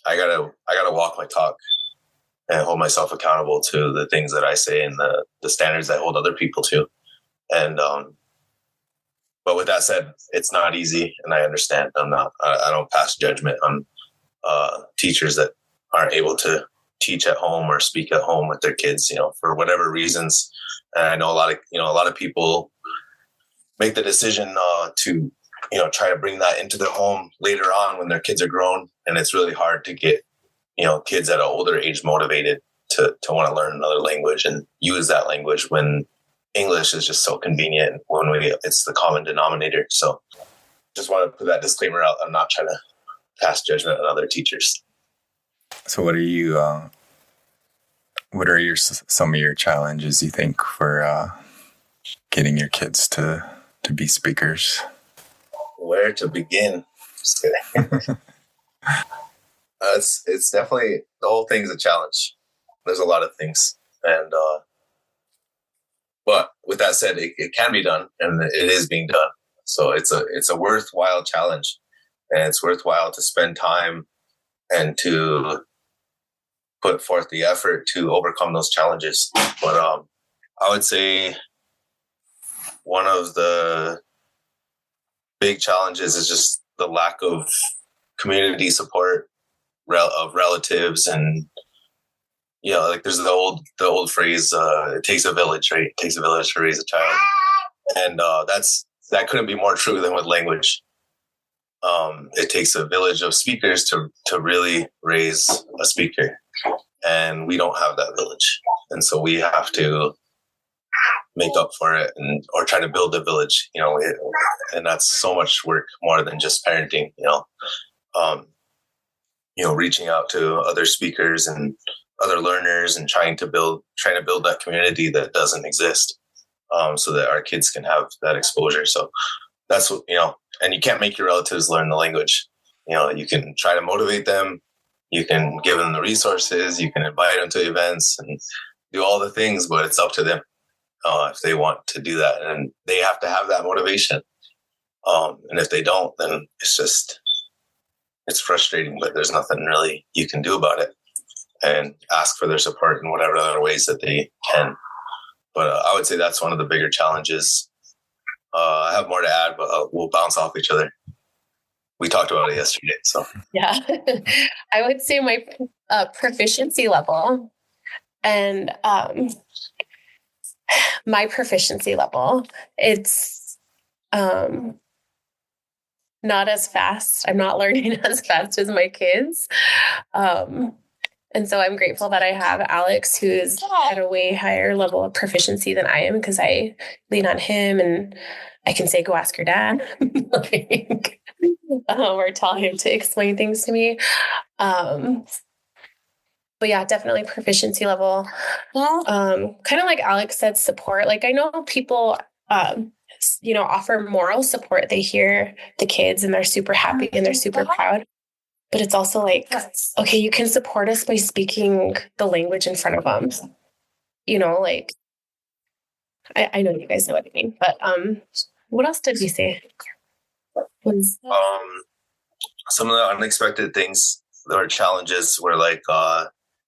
I gotta walk my talk and hold myself accountable to the things that I say and the standards I hold other people to. And, but with that said, it's not easy, and I understand. I don't pass judgment on teachers that aren't able to teach at home or speak at home with their kids, you know, for whatever reasons. And I know a lot of people make the decision to, you know, try to bring that into their home later on when their kids are grown. And it's really hard to get, you know, kids at an older age motivated to want to learn another language and use that language when English is just so convenient when it's the common denominator. So just want to put that disclaimer out. I'm not trying to pass judgment on other teachers. So what are some of your challenges, you think, for getting your kids to be speakers? Where to begin? Just kidding. It's definitely, the whole thing is a challenge. There's a lot of things. And, but with that said, it can be done, and it is being done. So it's a worthwhile challenge, and it's worthwhile to spend time and to put forth the effort to overcome those challenges. But I would say one of the big challenges is just the lack of community support of relatives. And you know, like there's the old phrase, it takes a village, right? It takes a village to raise a child. And that couldn't be more true than with language. It takes a village of speakers to really raise a speaker, and we don't have that village. And so we have to make up for it or try to build a village, you know, and that's so much work, more than just parenting, you know, reaching out to other speakers and other learners and trying to build that community that doesn't exist, so that our kids can have that exposure. So that's what, you know, and you can't make your relatives learn the language. You know, you can try to motivate them. You can give them the resources. You can invite them to events and do all the things, but it's up to them if they want to do that. And they have to have that motivation. And if they don't, then it's frustrating, but there's nothing really you can do about it, and ask for their support in whatever other ways that they can. But I would say that's one of the bigger challenges. I have more to add, but we'll bounce off each other. We talked about it yesterday, so. Yeah. I would say my proficiency level and my proficiency level, it's not not as fast. I'm not learning as fast as my kids. And so I'm grateful that I have Alex, who's at a way higher level of proficiency than I am, because I lean on him and I can say, go ask your dad, like, or tell him to explain things to me. But yeah, definitely proficiency level. Kind of like Alex said, support. Like I know people, offer moral support. They hear the kids and they're super happy and they're super proud. But it's also like, okay, you can support us by speaking the language in front of them. Like, I know you guys know what I mean. But what else did we say? Some of the unexpected things, there were challenges were like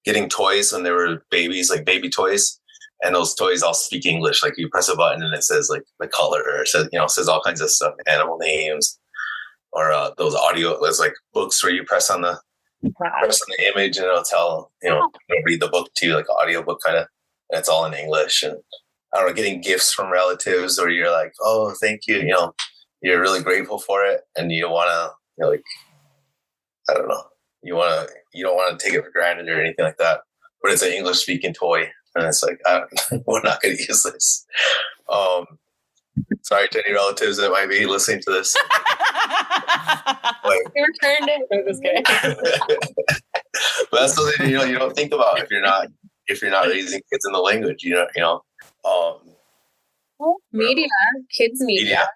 getting toys when they were babies, like baby toys. And those toys all speak English. Like you press a button and it says like the color, or it says all kinds of stuff, animal names. Or those audio, there's like books where you press on the image and it'll tell, it'll read the book to you, like an audio book kind of, and it's all in English. And I don't know, getting gifts from relatives, or you're like, oh, thank you, you're really grateful for it, and you want to, I don't know, you don't want to take it for granted or anything like that. But it's an English speaking toy, and it's like, we're not going to use this. Sorry to any relatives that might be listening to this. You returned it. I'm just kidding. But that's something you don't think about if you're not raising kids in the language. Media, kids media.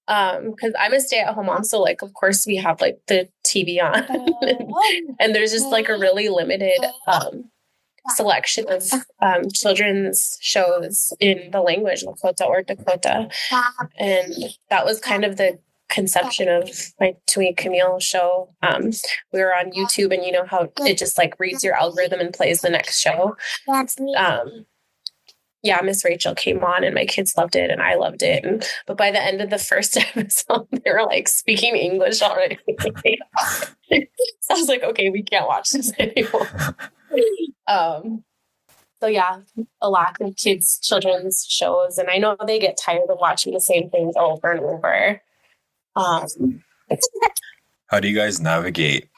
Because I'm a stay-at-home mom, so like of course we have like the TV on, and there's just like a really limited selection of children's shows in the language Lakota or Dakota, and that was kind of the conception of my S2E9 Camille show. We were on YouTube, and you know how it just like reads your algorithm and plays the next show. Miss Rachel came on and my kids loved it and I loved it. But by the end of the first episode, they were like speaking English already. So I was like, okay, we can't watch this anymore. So yeah, a lack of children's shows. And I know they get tired of watching the same things over and over. How do you guys navigate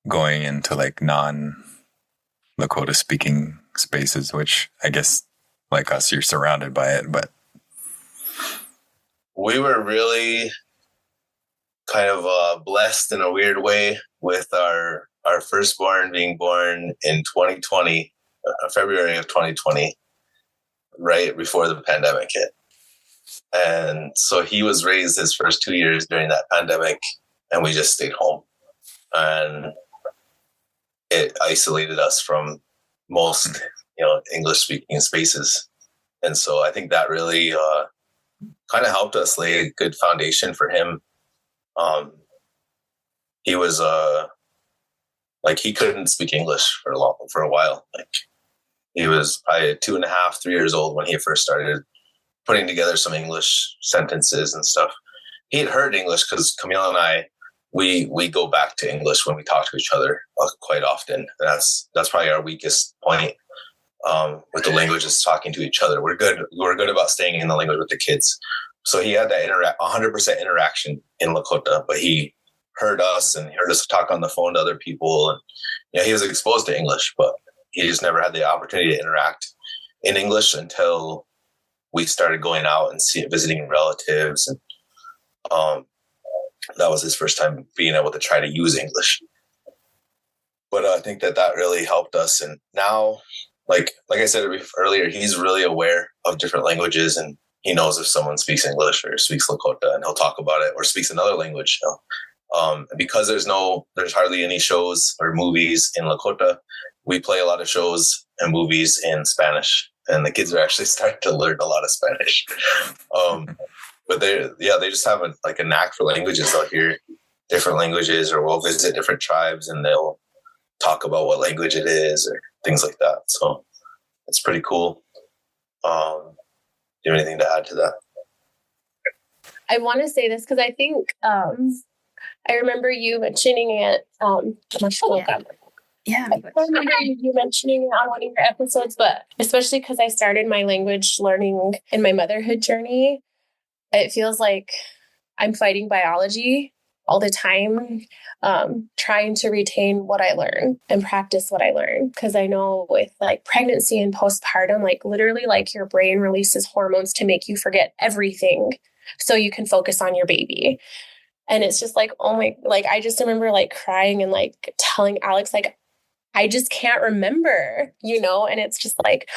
going into like non-Lakota speaking spaces, which I guess like us, you're surrounded by it, but we were really kind of blessed in a weird way with our firstborn being born in 2020, February of 2020, right before the pandemic hit. And so he was raised his first 2 years during that pandemic, and we just stayed home. And it isolated us from most, English-speaking spaces. And so I think that really kind of helped us lay a good foundation for him. He was he couldn't speak English for a while. Like he was probably 2.5, 3 years old when he first started putting together some English sentences and stuff. He had heard English because Camille and I, we go back to English when we talk to each other quite often. That's probably our weakest point with the languages, talking to each other. We're good about staying in the language with the kids. So he had that 100% interaction in Lakota, but he heard us and heard us talk on the phone to other people. And he was exposed to English, but he just never had the opportunity to interact in English until we started going out and visiting relatives. And that was his first time being able to try to use English. But I think that really helped us. And now, like I said earlier, he's really aware of different languages, and he knows if someone speaks English or speaks Lakota, and he'll talk about it, or speaks another language. Because there's hardly any shows or movies in Lakota, we play a lot of shows and movies in Spanish, and the kids are actually starting to learn a lot of Spanish. But they just have a knack for languages. They'll hear different languages, or we'll visit different tribes and they'll talk about what language it is or things like that. So it's pretty cool. Do you have anything to add to that? I want to say this because I think I remember you mentioning it. Yeah. I remember you mentioning it on one of your episodes, but especially because I started my language learning in my motherhood journey, it feels like I'm fighting biology all the time, trying to retain what I learn and practice what I learn. Because I know with like pregnancy and postpartum, like literally like your brain releases hormones to make you forget everything so you can focus on your baby. And it's just like, oh my, like, I just remember like crying and like telling Alex, like, I just can't remember, you know? And it's just like,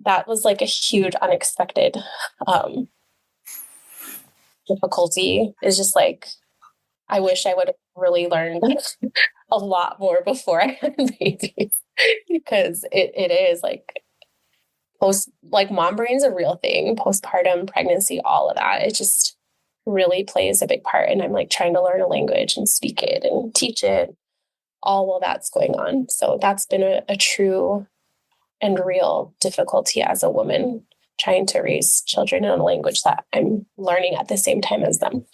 that was like a huge unexpected difficulty. Is just like, I wish I would have really learned a lot more before I had babies, because it is like mom brain's a real thing, postpartum, pregnancy, all of that. It just really plays a big part. And I'm like trying to learn a language and speak it and teach it all while that's going on. So that's been a true and real difficulty as a woman, trying to raise children in a language that I'm learning at the same time as them.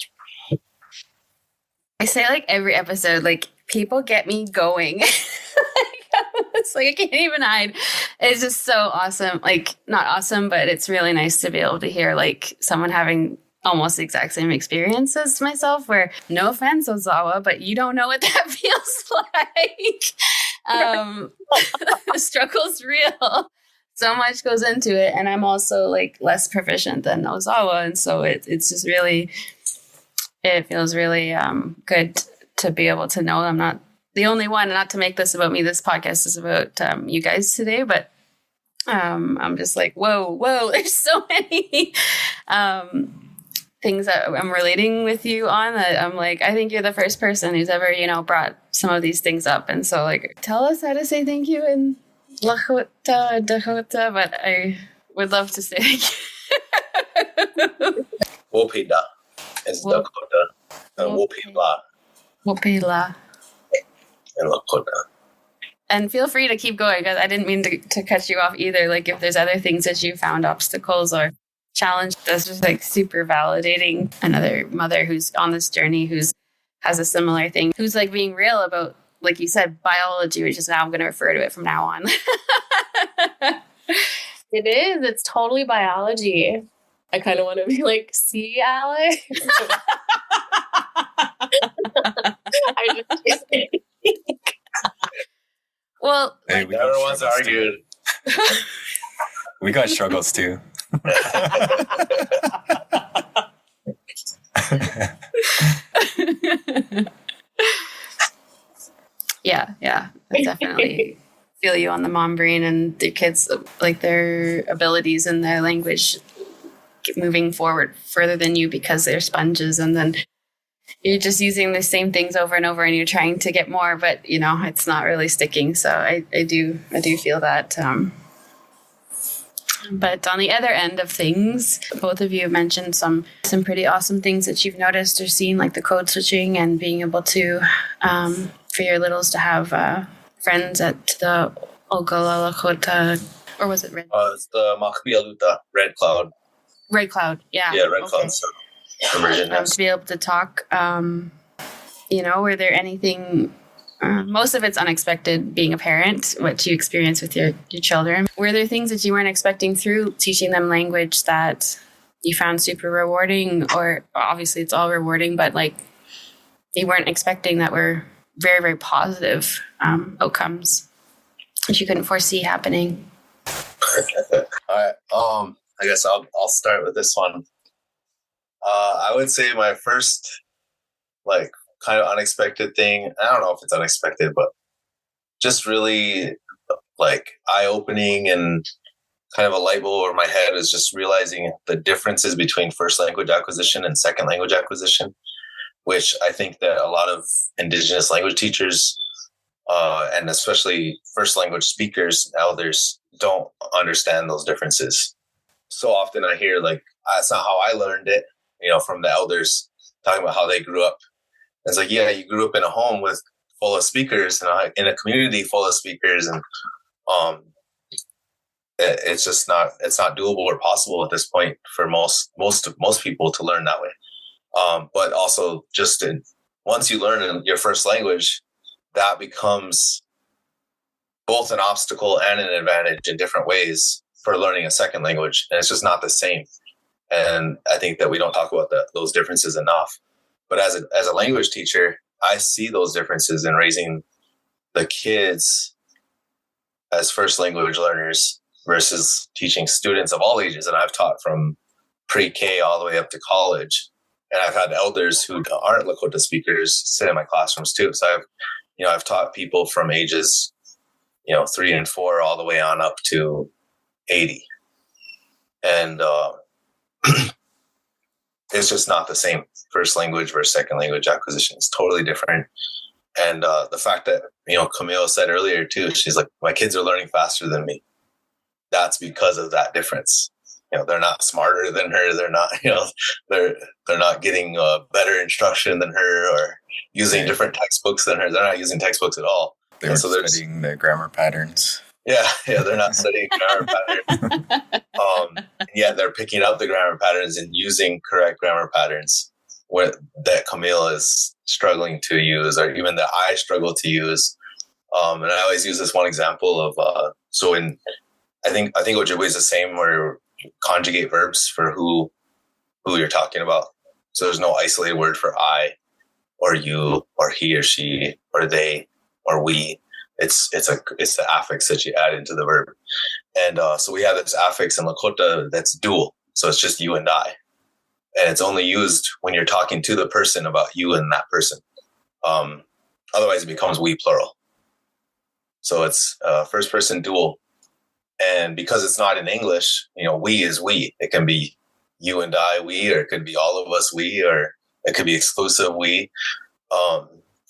I say like every episode, like people get me going. It's like I can't even hide. It's just so awesome. Like not awesome, but it's really nice to be able to hear like someone having almost the exact same experience as myself, where no offense, Ozawa, but you don't know what that feels like. The struggle's real. So much goes into it. And I'm also like less proficient than Ozawa. And so it's just really, it feels really good to be able to know I'm not the only one. Not to make this about me, this podcast is about you guys today, but I'm just like, whoa, there's so many things that I'm relating with you on that I'm like, I think you're the first person who's ever, brought some of these things up. And so like, tell us how to say thank you in Lakota, Dakota, but I would love to say thank you. Wopida is Dakota, and Wopila in Lakota. And feel free to keep going, because I didn't mean to cut you off either. Like if there's other things that you found obstacles or challenge, that's just like super validating. Another mother who's on this journey, has a similar thing, who's like being real about, like you said, biology, which is now I'm going to refer to it from now on. It is. It's totally biology. I kind of want to be like, see, Alex? I just well, hey, like, everyone's argued. We got struggles too. Yeah. I definitely feel you on the mom brain and the kids, like their abilities and their language moving forward further than you because they're sponges, and then you're just using the same things over and over and you're trying to get more, but it's not really sticking. So I do feel that. But on the other end of things, both of you have mentioned some pretty awesome things that you've noticed or seen, like the code switching and being able to, for your littles to have friends at the Oglala Lakota, or was it Red? It's the Makbialuta, Red Cloud. Red Cloud, yeah. Yeah, Red Cloud. So, to be able to talk, were there anything... most of it's unexpected being a parent, what you experience with your children. Were there things that you weren't expecting through teaching them language that you found super rewarding? Or obviously it's all rewarding, but like you weren't expecting that were very, very positive outcomes that you couldn't foresee happening? All right. I guess I'll start with this one. I would say my first kind of unexpected thing, I don't know if it's unexpected, but just really eye-opening and kind of a light bulb over my head is just realizing the differences between first language acquisition and second language acquisition, which I think that a lot of Indigenous language teachers and especially first language speakers, elders, don't understand those differences. So often I hear that's not how I learned it, from the elders talking about how they grew up. It's like, yeah, you grew up in a home full of speakers and in a community full of speakers, and it's just it's not doable or possible at this point for most people to learn that way. But also, once you learn your first language, that becomes both an obstacle and an advantage in different ways for learning a second language, and it's just not the same. And I think that we don't talk about those differences enough. But as a language teacher, I see those differences in raising the kids as first language learners versus teaching students of all ages. And I've taught from pre-K all the way up to college. And I've had elders who aren't Lakota speakers sit in my classrooms too. So I've taught people from ages, 3 and 4 all the way on up to 80. And it's just not the same. First language versus second language acquisition is totally different. And the fact that, Camille said earlier too, she's like, my kids are learning faster than me. That's because of that difference. They're not smarter than her. They're not, they're not getting better instruction than her or using different textbooks than her. They're not using textbooks at all. They're studying the grammar patterns. Yeah, they're not studying grammar patterns. Yeah, they're picking up the grammar patterns and using correct grammar patterns that Camille is struggling to use, or even that I struggle to use. And I always use this one example of I think Ojibwe is the same, where you conjugate verbs for who you're talking about. So there's no isolated word for I or you or he or she or they or we. It's the affix that you add into the verb. And so we have this affix in Lakota that's dual. So it's just you and I. And it's only used when you're talking to the person about you and that person. Otherwise it becomes we plural. So it's first person dual. And because it's not in English, we is we. It can be you and I, we, or it could be all of us, we, or it could be exclusive we.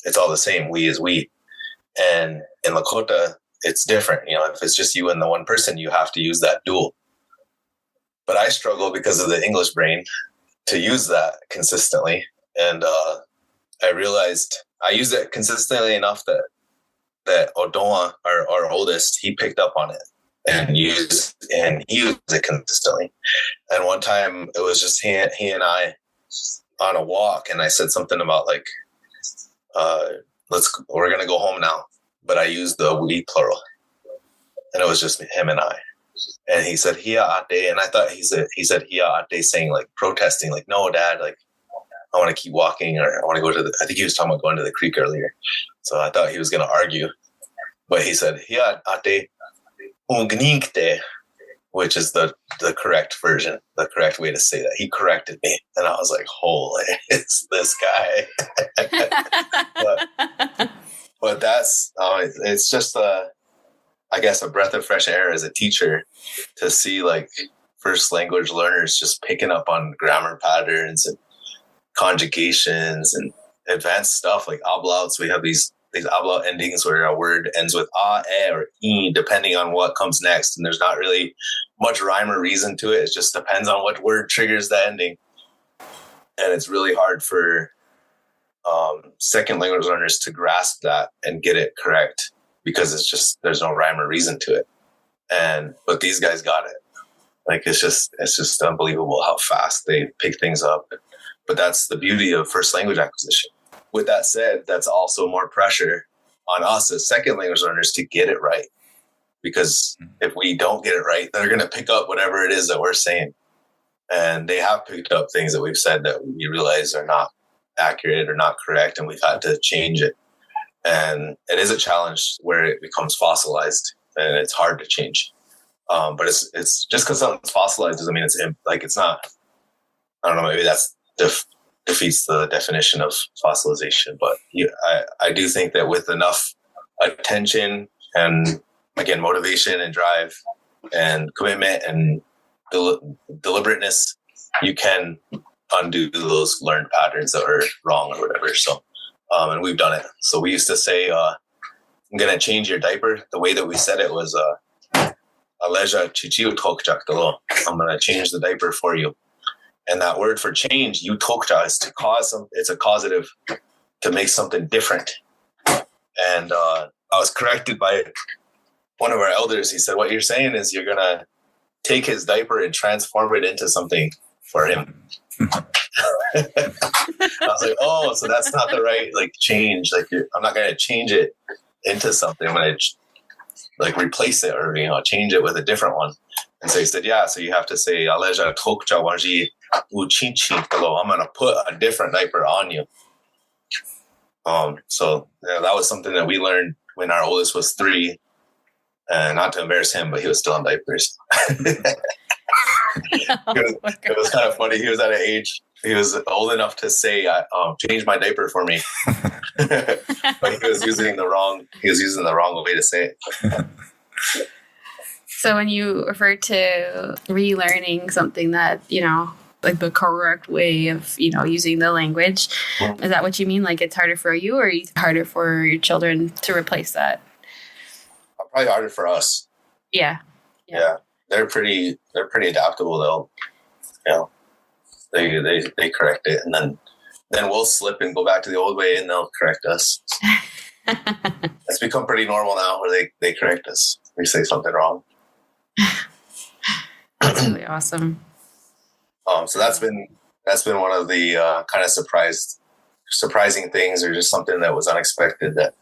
It's all the same. We is we. And in Lakota, it's different. If it's just you and the one person, you have to use that dual. But I struggle because of the English brain to use that consistently. And I realized I used it consistently enough that Odoa, our oldest, he picked up on it and he used it consistently. And one time it was just he and I on a walk, and I said something about like, we're going to go home now. But I used the we plural. And it was just him and I. And he said, Hóyeya ate. And I thought he said Hóyeya ate, saying like protesting, like, no, Dad, like, I want to keep walking, or I want to go to I think he was talking about going to the creek earlier. So I thought he was going to argue. But he said, Hóyeya ate ungninkte, which is the correct version, the correct way to say that. He corrected me. And I was like, holy, it's this guy. But that's, it's just, I guess, a breath of fresh air as a teacher to see like first language learners just picking up on grammar patterns and conjugations and advanced stuff like ablouts. We have these ablout endings where a word ends with a, or e, depending on what comes next. And there's not really much rhyme or reason to it. It just depends on what word triggers the ending. And it's really hard for second language learners to grasp that and get it correct, because it's just, there's no rhyme or reason to it. But these guys got it. Like, it's just unbelievable how fast they pick things up. But that's the beauty of first language acquisition. With that said, that's also more pressure on us as second language learners to get it right. Because if we don't get it right, they're going to pick up whatever it is that we're saying. And they have picked up things that we've said that we realize are not accurate or not correct, and we've had to change it. And it is a challenge where it becomes fossilized, and it's hard to change. But it's just because something's fossilized doesn't mean it's not. I don't know. Maybe that's defeats the definition of fossilization. But I do think that with enough attention and, again, motivation and drive and commitment and deliberateness, you can undo those learned patterns that are wrong or whatever. So, and we've done it. So we used to say, I'm going to change your diaper. The way that we said it was, Aleja chichiu tokchak dalo. I'm going to change the diaper for you. And that word for change, you tokcha, is to cause it's a causative to make something different. And I was corrected by one of our elders. He said, what you're saying is you're going to take his diaper and transform it into something for him. I was like, oh, so that's not the right change. I'm not going to change it into something. I'm going to replace it or change it with a different one. And so he said, yeah, so you have to say, Aleja tokcha wanji uchinchin kalo. I'm going to put a different diaper on you. So yeah, that was something that we learned when our oldest was 3. And not to embarrass him, but he was still in diapers. It was kind of funny. He was at an age, he was old enough to say, change my diaper for me. But he was using the wrong way to say it. So when you refer to relearning something that, like the correct way of, using the language, is that what you mean? Like it's harder for you, or it's harder for your children to replace that? Probably harder for us. Yeah. They're pretty adaptable though. They correct it, and then we'll slip and go back to the old way, and they'll correct us. It's become pretty normal now, where they correct us. We say something wrong. That's really awesome. So that's been one of the kind of surprising things, or just something that was unexpected. That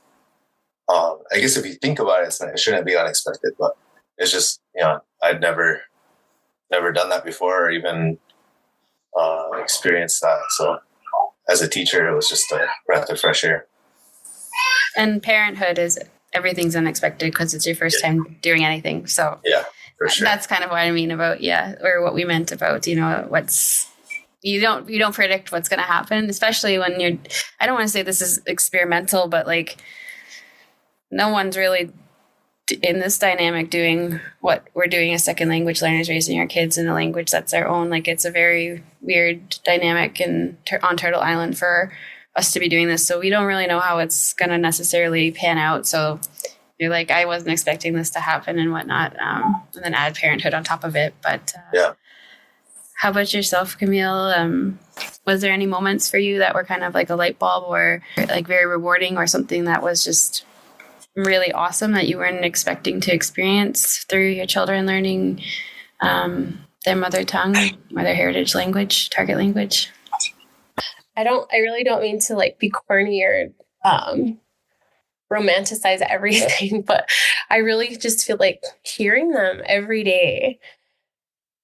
I guess if you think about it, it shouldn't be unexpected, but it's just I'd never done that before, or even experienced that. So as a teacher, it was just a breath of fresh air. And parenthood is everything's unexpected because it's your first time doing anything. So yeah. For sure. That's kind of what I mean about, or what we meant about, what's, you don't predict what's going to happen, especially when I don't want to say this is experimental, but like no one's really in this dynamic doing what we're doing as second language learners, raising our kids in a language that's our own. Like it's a very weird dynamic on Turtle Island for us to be doing this. So we don't really know how it's going to necessarily pan out. So you're like, I wasn't expecting this to happen and whatnot. And then add parenthood on top of it. But yeah. How about yourself, Camille? Was there any moments for you that were kind of like a light bulb, or like very rewarding, or something that was just really awesome that you weren't expecting to experience through your children learning their mother tongue or their heritage language, target language? I really don't mean to like be corny or romanticize everything, but I really just feel like hearing them every day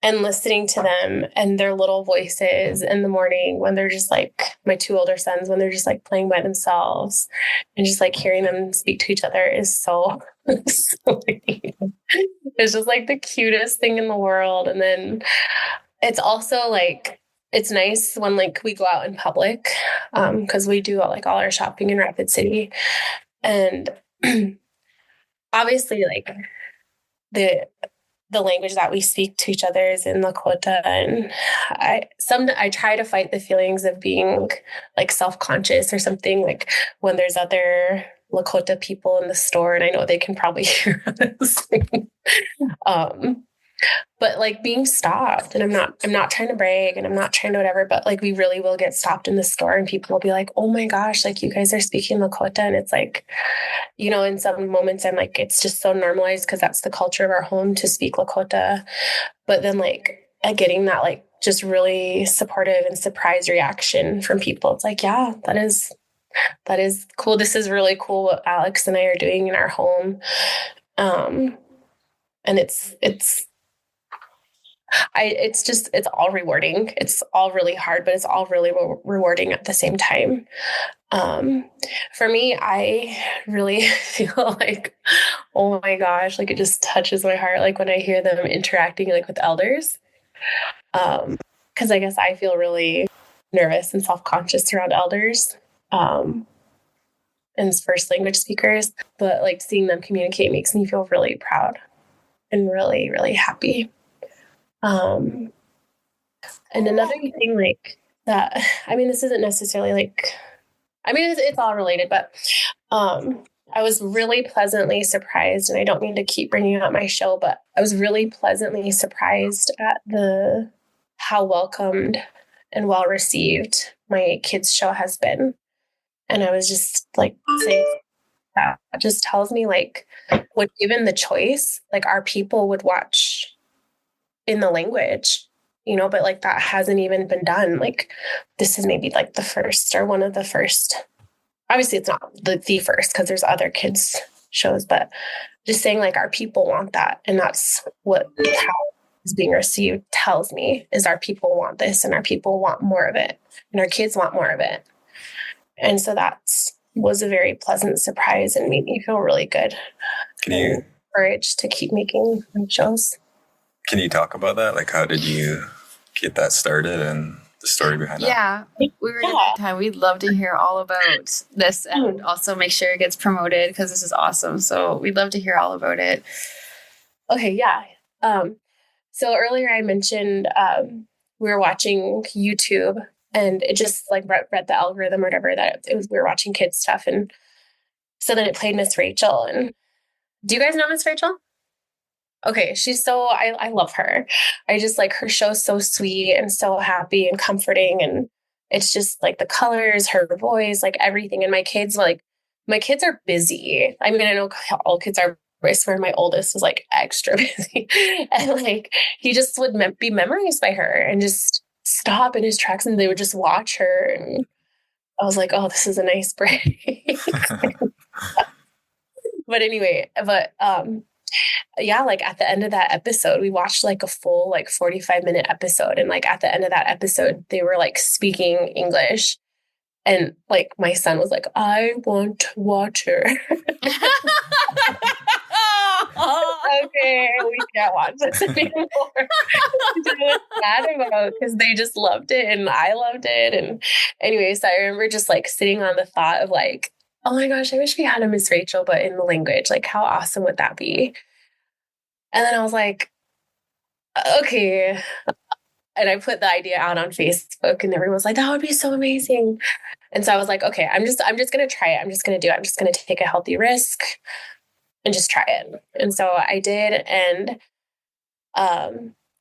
and listening to them and their little voices in the morning when they're just like, my 2 older sons, when they're just like playing by themselves, and just like hearing them speak to each other is so sweet. It's just like the cutest thing in the world. And then it's also like, it's nice when like we go out in public, because we do like all our shopping in Rapid City. And obviously, like the language that we speak to each other is in Lakota, and I try to fight the feelings of being like self-conscious or something, like when there's other Lakota people in the store, and I know they can probably hear us. But like being stopped, and I'm not trying to brag, and I'm not trying to whatever, but like we really will get stopped in the store, and people will be like, oh my gosh, like you guys are speaking Lakota. And it's like, in some moments I'm like, it's just so normalized because that's the culture of our home to speak Lakota. But then like getting that like just really supportive and surprise reaction from people, it's like, yeah, that is cool. This is really cool what Alex and I are doing in our home. And it's all rewarding. It's all really hard, but it's all really rewarding at the same time. For me, I really feel like, oh my gosh, like it just touches my heart. Like when I hear them interacting like with elders, cause I guess I feel really nervous and self-conscious around elders, and first language speakers, but like seeing them communicate makes me feel really proud and really, really happy. And another thing like that, I mean, this isn't necessarily like, I mean, it's all related, but I was really pleasantly surprised, and I don't mean to keep bringing up my show, but I was really pleasantly surprised at how welcomed and well received my kids' show has been. And I was just like saying that just tells me like, when given the choice, like our people would watch in the language, but like that hasn't even been done. Like this is maybe like the first or one of the first. Obviously it's not the first because there's other kids shows, but just saying like our people want that. And that's how is being received tells me is our people want this and our people want more of it and our kids want more of it. And so was a very pleasant surprise and made me feel really good. Can you encouraged to keep making shows. Can you talk about that? Like, how did you get that started and the story behind that? Yeah, we were in that time. We'd love to hear all about this and also make sure it gets promoted because this is awesome. So we'd love to hear all about it. Okay, yeah. So earlier I mentioned we were watching YouTube and it just like read the algorithm or whatever that we were watching kids stuff. And so then it played Miss Rachel. And do you guys know Miss Rachel? Okay, she's I love her. I just like her show's so sweet and so happy and comforting. And it's just like the colors, her voice, like everything. And my kids are busy. I mean, I know all kids are, I swear my oldest was like extra busy. And like, he just would be memorized by her and just stop in his tracks and they would just watch her. And I was like, oh, this is a nice break. But anyway, yeah, like at the end of that episode, we watched like a full like 45-minute episode. And like at the end of that episode, they were like speaking English. And like my son was like, I want to watch her. Okay, we can't watch this anymore. Because they just loved it and I loved it. And anyway, so I remember just like sitting on the thought of like, oh my gosh, I wish we had a Miss Rachel, but in the language. Like, how awesome would that be? And then I was like, okay. And I put the idea out on Facebook and everyone was like, that would be so amazing. And so I was like, okay, I'm just going to try it. I'm just going to do it. I'm just going to take a healthy risk and just try it. And so I did. And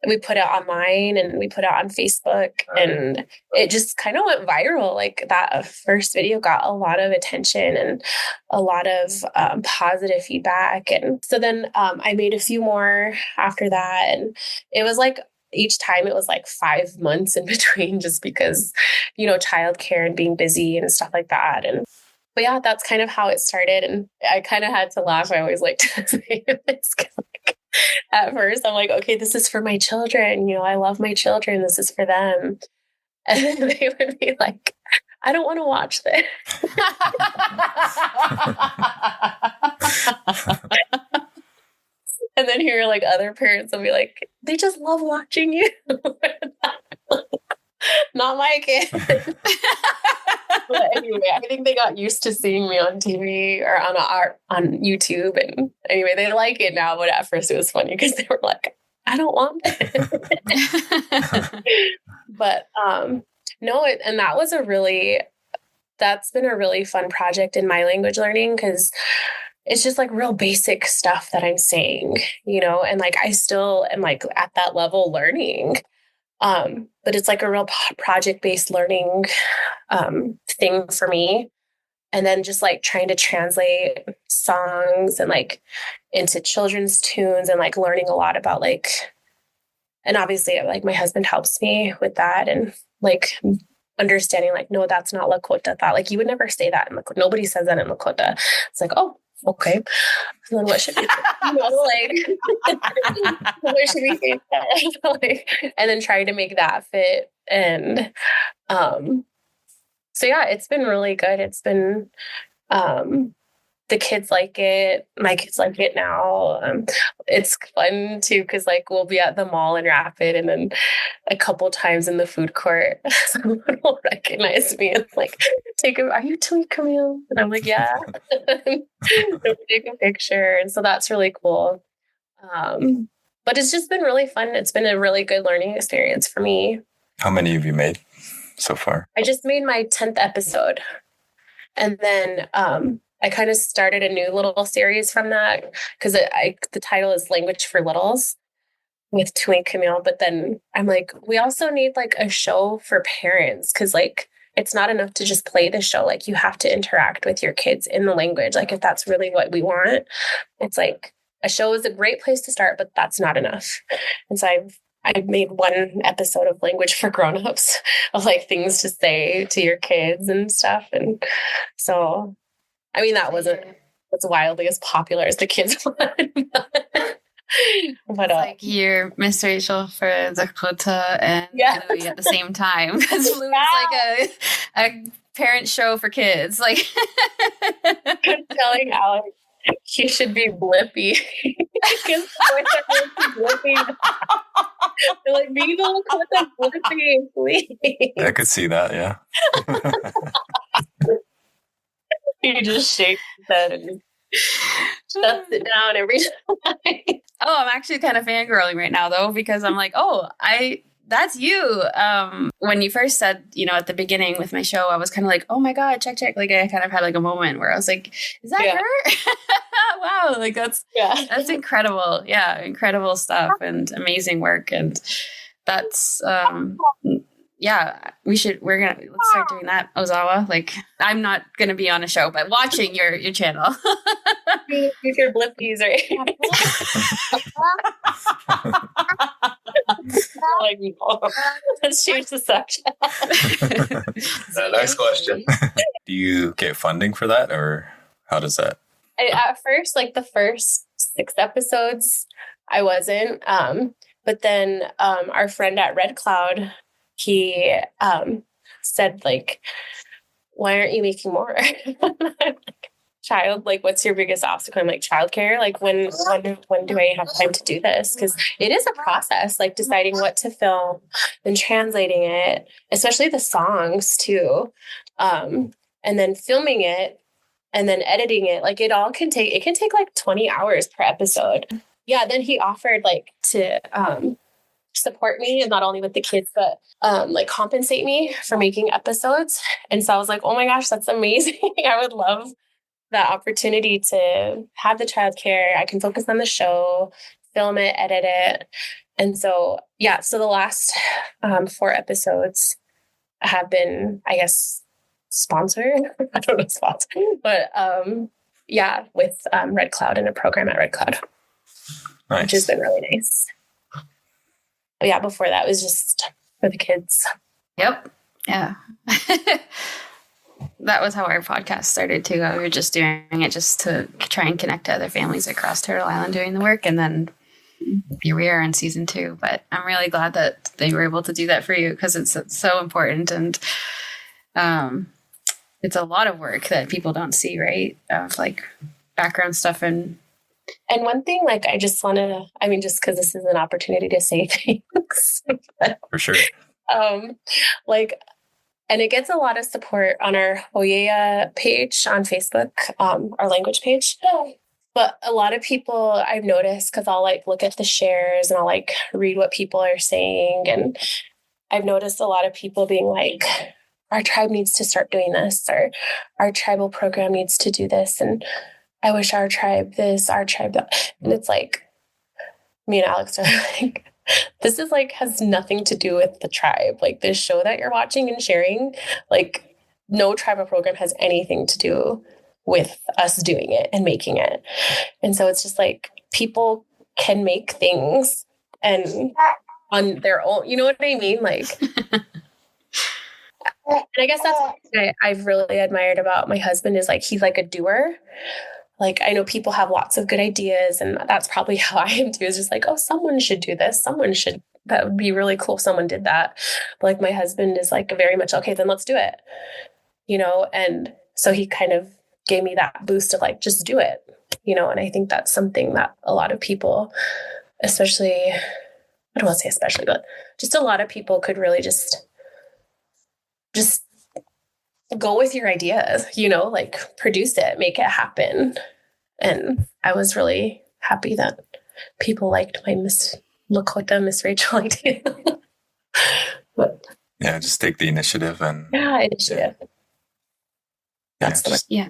we put it online and we put it on Facebook and it just kind of went viral. Like that first video got a lot of attention and a lot of positive feedback. And so then I made a few more after that. And it was like, each time it was like 5 months in between just because, childcare and being busy and stuff like that. But yeah, that's kind of how it started. And I kind of had to laugh. I always like to say this because at first I'm like, okay, this is for my children. I love my children. This is for them. And then they would be like, I don't want to watch this. And then here, like other parents will be like, they just love watching you. Not my kid. But anyway, I think they got used to seeing me on TV or on YouTube. And anyway, they like it now. But at first it was funny because they were like, I don't want it. But no, and that's been a really fun project in my language learning because it's just like real basic stuff that I'm saying, and like I still am like at that level learning. But it's like a real project-based learning thing for me. And then just like trying to translate songs and like into children's tunes and like learning a lot about like, and obviously like my husband helps me with that and like understanding like, no, that's not Lakota. That like you would never say that in Lakota. Nobody says that in Lakota. It's like, oh, okay. So then what should we do? What should we do? And then trying to make that fit. And so yeah, it's been really good. It's been the kids like it. My kids like it now. It's fun too because like we'll be at the mall in Rapid, and then a couple times in the food court, someone will recognize me and like are you Thunwin Camille? And I'm like, yeah. They'll take a picture, and so that's really cool. But it's just been really fun. It's been a really good learning experience for me. How many have you made so far? I just made my 10th episode, and then I kind of started a new little series from that because the title is Language for Littles with Thunwin Camille. But then I'm like, we also need like a show for parents because like it's not enough to just play the show. Like you have to interact with your kids in the language. Like if that's really what we want, it's like a show is a great place to start, but that's not enough. And so I've made one episode of Language for Grownups of like things to say to your kids and stuff. And so I mean, that wasn't as wildly as popular as the kids one. But It's like you're Miss Rachel for Dakota and Yeah. Louie at the same time, because Louie's like a parent show for kids. Like I'm telling Alex he should be Blippy. Because boys are Blippy. They're like, be the Lakota Blippy, please. I could see that, yeah. He just shakes his head and shuts it down every time. Oh, I'm actually kind of fangirling right now though, because I'm like, oh, that's you. When you first said, at the beginning with my show, I was kind of like, oh my God, check. Like I kind of had like a moment where I was like, is that her? Wow. Like that's incredible. Yeah. Incredible stuff and amazing work. And that's, let's start doing that, Ozawa. Like I'm not going to be on a show, but watching your channel. Future Blippies, right? Like, let's change the subject. Nice question. Do you get funding for that, or how does that? At first, like the first 6 episodes, I wasn't. But then our friend at Red Cloud, he said, like, why aren't you making more? Child, like, what's your biggest obstacle? I'm like, childcare. Like, when do I have time to do this? Because it is a process, like deciding what to film and translating it, especially the songs too, and then filming it and then editing it. Like, it can take like 20 hours per episode. Yeah. Then he offered like to support me, and not only with the kids, but like compensate me for making episodes. And so I was like, oh my gosh, that's amazing. I would love that opportunity to have the childcare. I can focus on the show, film it, edit it. And so, so the last 4 episodes have been, I guess, sponsored. I don't know, sponsored, but with Red Cloud and a program at Red Cloud, nice. Which has been really nice. But before that was just for the kids. Yep. Yeah. That was how our podcast started too. We were just doing it just to try and connect to other families across Turtle Island doing the work. And then here we are in season 2. But I'm really glad that they were able to do that for you, because it's so important. And it's a lot of work that people don't see, right? Of like background stuff. And one thing, like, I just want to, just because this is an opportunity to say thanks. For sure. And it gets a lot of support on our HOYEYA page on Facebook, our language page. But a lot of people I've noticed, because I'll like look at the shares and I'll like read what people are saying. And I've noticed a lot of people being like, our tribe needs to start doing this, or our tribal program needs to do this. And I wish our tribe this, our tribe that. And it's like, me and Alex are like, this is like has nothing to do with the tribe. Like, this show that you're watching and sharing, like, no tribal program has anything to do with us doing it and making it. And so it's just like, people can make things and on their own, you know what I mean? Like, and I guess that's what I've really admired about my husband is like, he's like a doer. Like, I know people have lots of good ideas, and that's probably how I am too, is just like, oh, someone should do this. That would be really cool if someone did that. But like, my husband is like very much, okay, then let's do it, and so he kind of gave me that boost of like, just do it, and I think that's something that a lot of people, especially, I don't want to say especially, but just a lot of people could really just go with your ideas, like produce it, make it happen. And I was really happy that people liked my Miss Rachel idea. But just take the initiative and initiative. That's the yeah.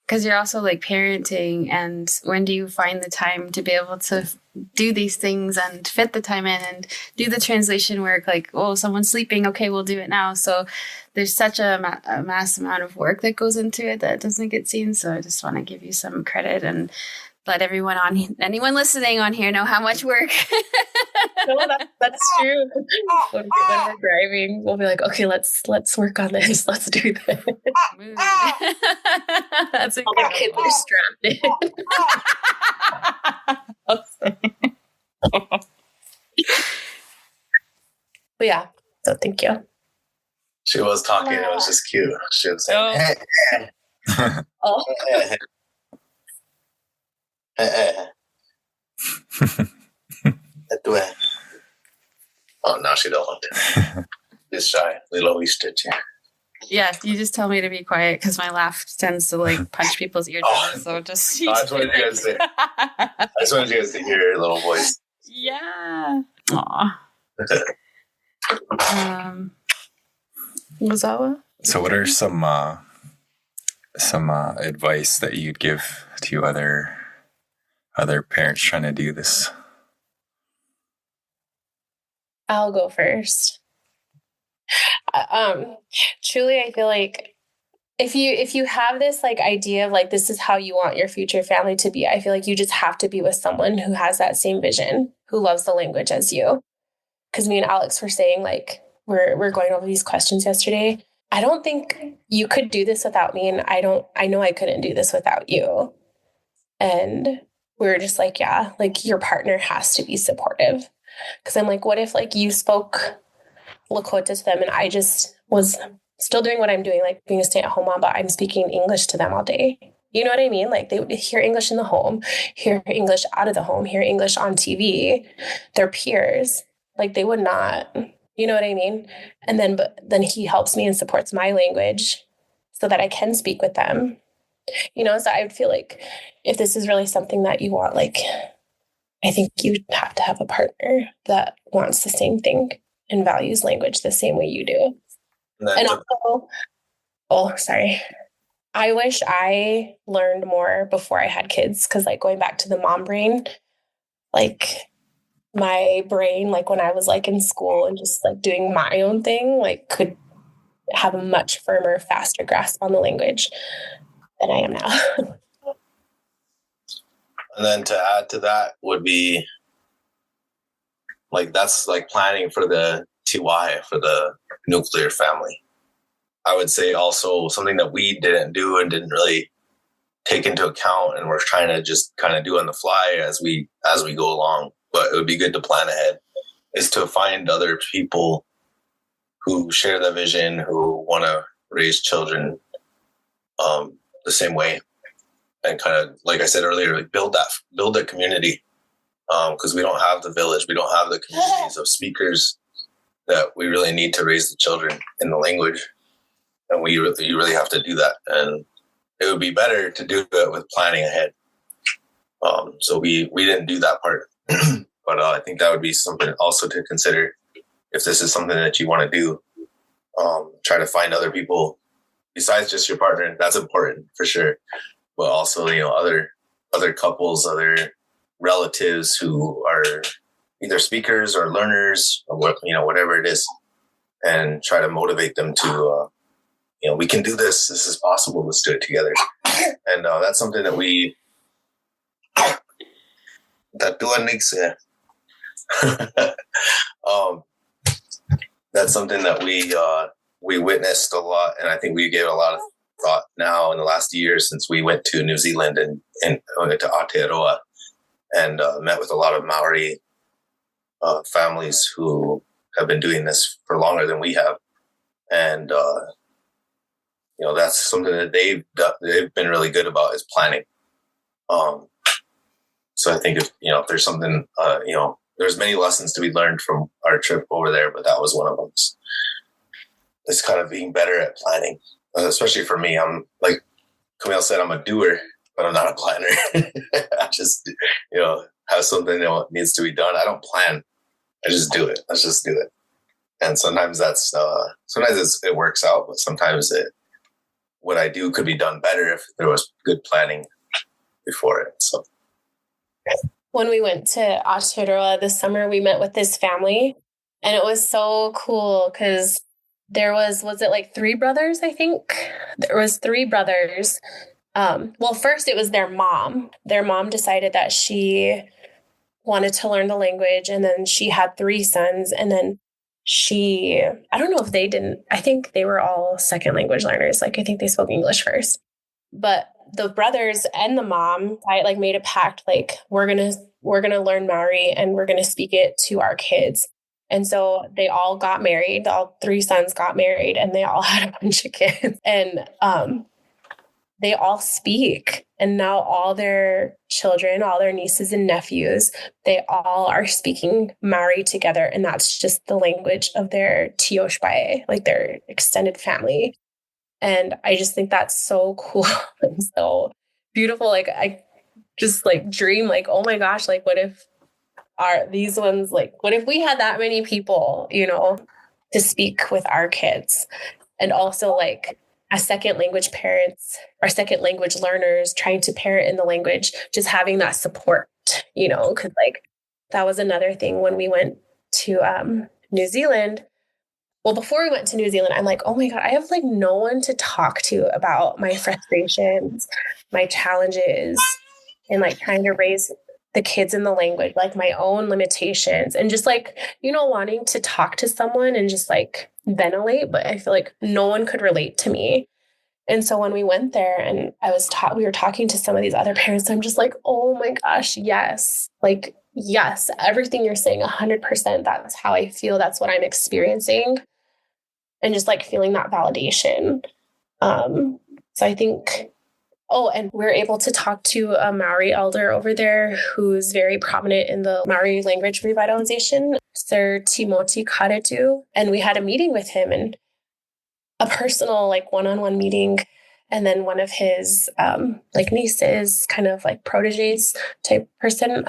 Because you're also like parenting, and when do you find the time to be able to do these things and fit the time in and do the translation work? Like, oh, someone's sleeping. Okay, we'll do it now. So there's such a mass amount of work that goes into it that doesn't get seen. So I just want to give you some credit and let anyone listening on here know how much work. No, that's true. When we're driving, we'll be like, okay, let's work on this. Let's do this. That's all the kids are distracted. So thank you. She was talking. It was just cute. She was saying, Oh. Oh, now she don't want to. She's shy. Little Easter. Yeah, you just tell me to be quiet because my laugh tends to like punch people's eardrums. So just. I just wanted you guys to. I just wanted you guys to hear her little voice. Yeah. Aw. Wazawa? So, what are some advice that you'd give to other parents trying to do this? I'll go first. Truly, I feel like if you have this like idea of like this is how you want your future family to be, I feel like you just have to be with someone who has that same vision, who loves the language as you. Because me and Alex were saying like we're going over these questions yesterday. I don't think you could do this without me, and I know I couldn't do this without you. And we were just like, yeah, like your partner has to be supportive. Because I'm like, what if like you spoke Lakota to them and I just was still doing what I'm doing, like being a stay-at-home mom, but I'm speaking English to them all day. You know what I mean? Like they would hear English in the home, hear English out of the home, hear English on TV, their peers. Like they would not, you know what I mean? And then he helps me and supports my language so that I can speak with them. You know, so I would feel like if this is really something that you want, like I think you have to have a partner that wants the same thing and values language the same way you do. And also, sorry. I wish I learned more before I had kids because like going back to the mom brain, like my brain, like when I was like in school and just like doing my own thing, like could have a much firmer, faster grasp on the language than I am now. And then to add to that would be like that's like planning for the TY, for the nuclear family. I would say also something that we didn't do and didn't really take into account, and we're trying to just kind of do on the fly as we go along. But it would be good to plan ahead, is to find other people who share the vision, who want to raise children the same way. And kind of, like I said earlier, like build a community, because we don't have the village, we don't have the communities of speakers that we really need to raise the children in the language, and you really have to do that. And it would be better to do it with planning ahead. So we didn't do that part, but I think that would be something also to consider if this is something that you want to do. Try to find other people besides just your partner. That's important for sure. But also, you know, other couples, other relatives who are either speakers or learners or whatever it is, and try to motivate them to, we can do this. This is possible. Let's do it together. And that's something that that's something that we witnessed a lot, and I think we gave a lot of thought now in the last year since we went to New Zealand and went to Aotearoa and met with a lot of Maori families who have been doing this for longer than we have. And, that's something that they've been really good about, is planning. So I think if there's something, there's many lessons to be learned from our trip over there, but that was one of them. It's kind of being better at planning. Especially for me, I'm like Camille said, I'm a doer, but I'm not a planner. I just, have something that needs to be done. I don't plan. I just do it. Let's just do it. And sometimes it works out, but sometimes what I do could be done better if there was good planning before it. So when we went to Aotearoa this summer, we met with this family, and it was so cool because there was it like 3 brothers, I think? There was 3 brothers. Well, first it was their mom. Their mom decided that she wanted to learn the language, and then she had 3 sons, and then I don't know if they didn't, I think they were all second language learners. Like I think they spoke English first. But the brothers and the mom made a pact, like we're gonna learn Maori and we're gonna speak it to our kids. And so they all got married. All three sons got married, and they all had a bunch of kids. And they all speak. And now all their children, all their nieces and nephews, they all are speaking Maori together. And that's just the language of their Tioshbae, like their extended family. And I just think that's so cool and so beautiful. Like I just like dream like, oh my gosh, like what if these ones, like what if we had that many people, you know, to speak with our kids? And also like as second language parents or second language learners trying to parent in the language, just having that support, you know, because like that was another thing when we went to New Zealand. Well, before we went to New Zealand, I'm like, oh my God, I have like no one to talk to about my frustrations, my challenges, and like trying to raise the kids in the language, like my own limitations, and just like, you know, wanting to talk to someone and just like ventilate. But I feel like no one could relate to me. And so when we went there and we were talking to some of these other parents, I'm just like, oh my gosh, yes. Like, yes, everything you're saying 100%. That's how I feel. That's what I'm experiencing. And just like feeling that validation. So I think, and we're able to talk to a Maori elder over there who's very prominent in the Maori language revitalization, Sir Timoti Karetu. And we had a meeting with him, and a personal like one-on-one meeting. And then one of his like nieces, kind of like proteges type person,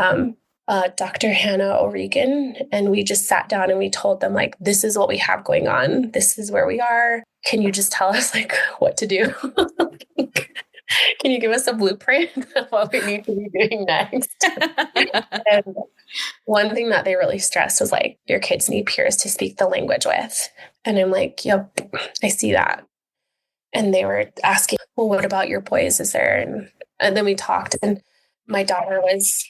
Dr. Hannah O'Regan. And we just sat down and we told them like, this is what we have going on. This is where we are. Can you just tell us like what to do? Can you give us a blueprint of what we need to be doing next? And one thing that they really stressed was like, your kids need peers to speak the language with. And I'm like, yep, I see that. And they were asking, well, what about your boys? Is there? And then we talked, and my daughter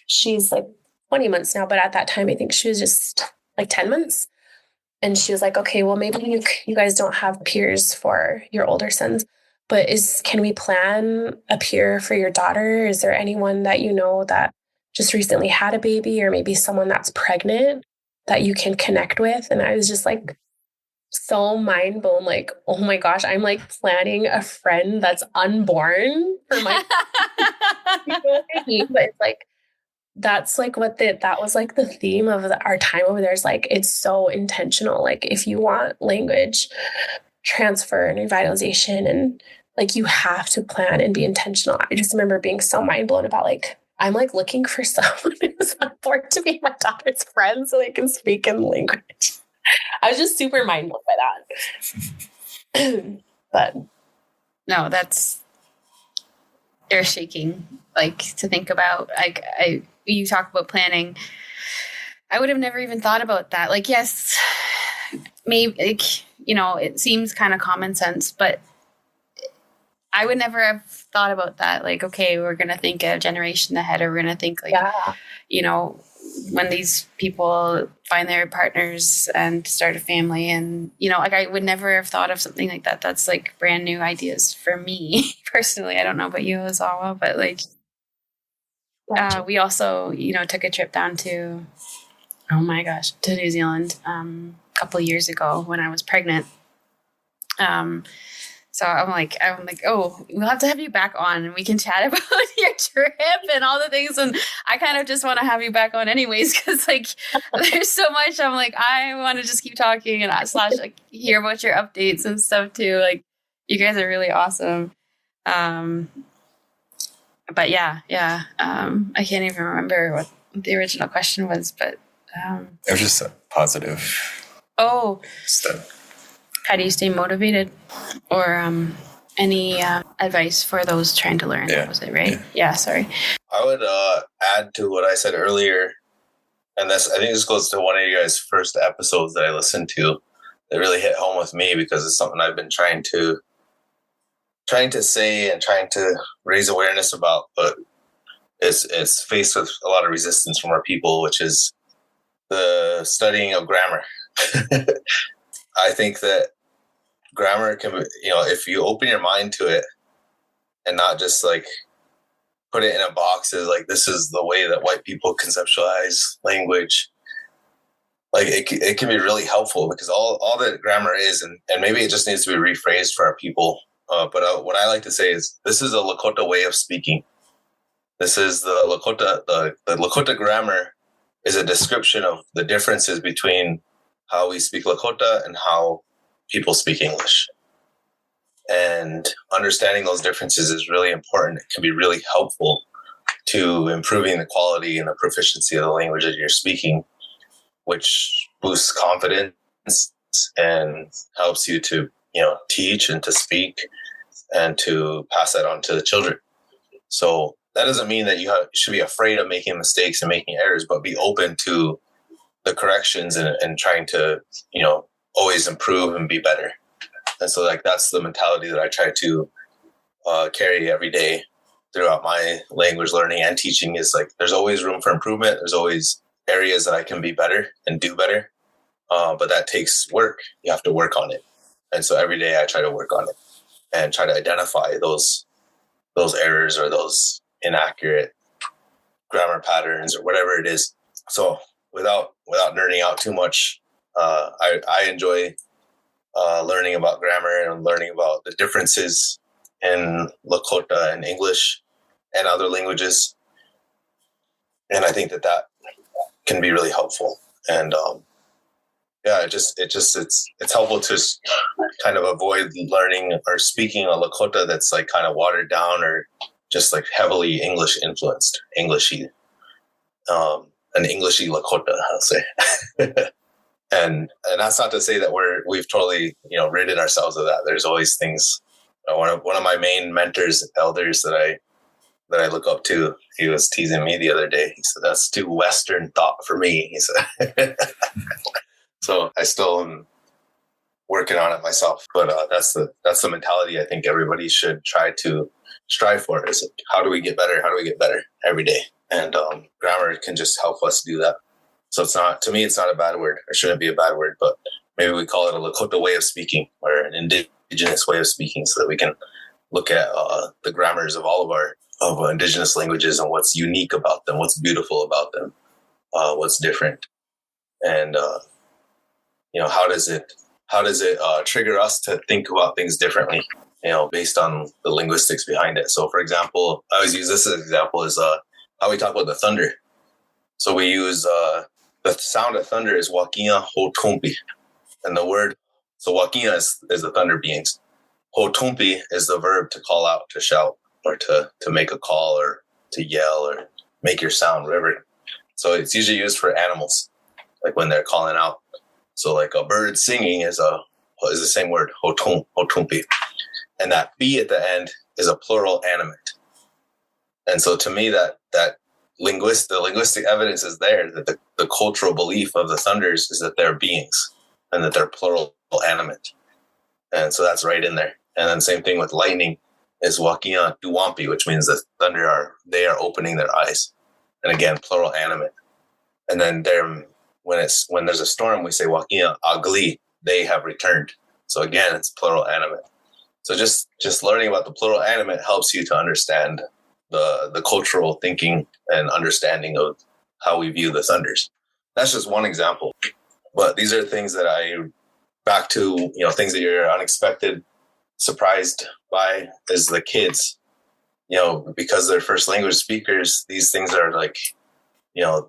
she's like 20 months now, but at that time, I think she was just like 10 months. And she was like, okay, well, maybe you guys don't have peers for your older sons, but can we plan a peer for your daughter? Is there anyone that you know that just recently had a baby, or maybe someone that's pregnant that you can connect with? And I was just like, so mind blown, like, oh my gosh, I'm like planning a friend that's unborn for my you know what I mean? But it's like, that's like that was like the theme of our time over there. Is like, it's so intentional. Like if you want language transfer and revitalization, and like you have to plan and be intentional. I just remember being so mind blown about like, I'm like looking for someone who's unborn to be my daughter's friend so they can speak in the language. I was just super mind blown by that. But no, they're shaking. Like to think about, like you talk about planning. I would have never even thought about that. Like, yes, maybe like, you know, it seems kind of common sense, but I would never have thought about that. Like, okay, we're going to think a generation ahead, or we're going to think like, you know, when these people find their partners and start a family, and, you know, like I would never have thought of something like that. That's like brand new ideas for me personally. I don't know about you, Ozawa, but like, we also, you know, took a trip down to New Zealand, a couple of years ago when I was pregnant. So I'm like, oh, we'll have to have you back on and we can chat about your trip and all the things. And I kind of just want to have you back on anyways, because like there's so much. I'm like, I want to just keep talking and / like hear about your updates and stuff too. Like you guys are really awesome. But yeah. I can't even remember what the original question was, but it was just a positive. Oh. Stuff. How do you stay motivated? Or any advice for those trying to learn? Yeah. Was it right? Yeah, sorry. I would add to what I said earlier, and I think this goes to one of you guys' first episodes that I listened to that really hit home with me, because it's something I've been trying to say and trying to raise awareness about, but it's faced with a lot of resistance from our people, which is the studying of grammar. I think that grammar can, you know, if you open your mind to it and not just like put it in a box as like, this is the way that white people conceptualize language, like it can be really helpful because all that grammar is, and maybe it just needs to be rephrased for our people. But what I like to say is this is a Lakota way of speaking. This is the Lakota grammar is a description of the differences between how we speak Lakota and how people speak English. And understanding those differences is really important. It can be really helpful to improving the quality and the proficiency of the language that you're speaking, which boosts confidence and helps you to, teach and to speak and to pass that on to the children. So that doesn't mean that you should be afraid of making mistakes and making errors, but be open to the corrections and trying to, always improve and be better. And so that's the mentality that I try to carry every day throughout my language learning and teaching is there's always room for improvement. There's always areas that I can be better and do better. But that takes work. You have to work on it. And so every day I try to work on it and try to identify those errors or those inaccurate grammar patterns or whatever it is. So without nerding out too much, I enjoy learning about grammar and learning about the differences in Lakota and English and other languages. And I think that can be really helpful. And it's helpful to kind of avoid learning or speaking a Lakota that's kind of watered down or just heavily English influenced, Englishy, an Englishy Lakota, I'll say. And that's not to say that we've totally, ridded ourselves of that. There's always things. One of my main mentors, elders that I look up to, he was teasing me the other day. He said, "That's too Western thought for me." He said, so I still am working on it myself. But that's the mentality I think everybody should try to strive for. Is how do we get better? How do we get better every day? And grammar can just help us do that. So to me, it's not a bad word. It shouldn't be a bad word, but maybe we call it a Lakota way of speaking or an indigenous way of speaking so that we can look at the grammars of all of indigenous languages and what's unique about them, what's beautiful about them, what's different. And, how does it trigger us to think about things differently, based on the linguistics behind it. So for example, I always use this as an example is how we talk about the thunder. So we use the sound of thunder is Hóyeya Hóyeya, and the word, so Hóyeya is the thunder beings. Hóyeya is the verb to call out, to shout, or to make a call, or to yell, or make your sound, whatever. So it's usually used for animals, when they're calling out. So a bird singing is the same word, Hóyeya, and that B at the end is a plural animate. And so to me, the linguistic evidence is there that the cultural belief of the thunders is that they're beings and that they're plural animate. And so that's right in there. And then same thing with lightning is Hóyeya Duwampi, which means that they are opening their eyes. And again, plural animate. And then when there's a storm, we say Hóyeya Agli, they have returned. So again, it's plural animate. So just learning about the plural animate helps you to understand the cultural thinking and understanding of how we view the thunders. That's just one example. But these are things that back to, things that you're unexpected, surprised by as the kids, because they're first language speakers, these things are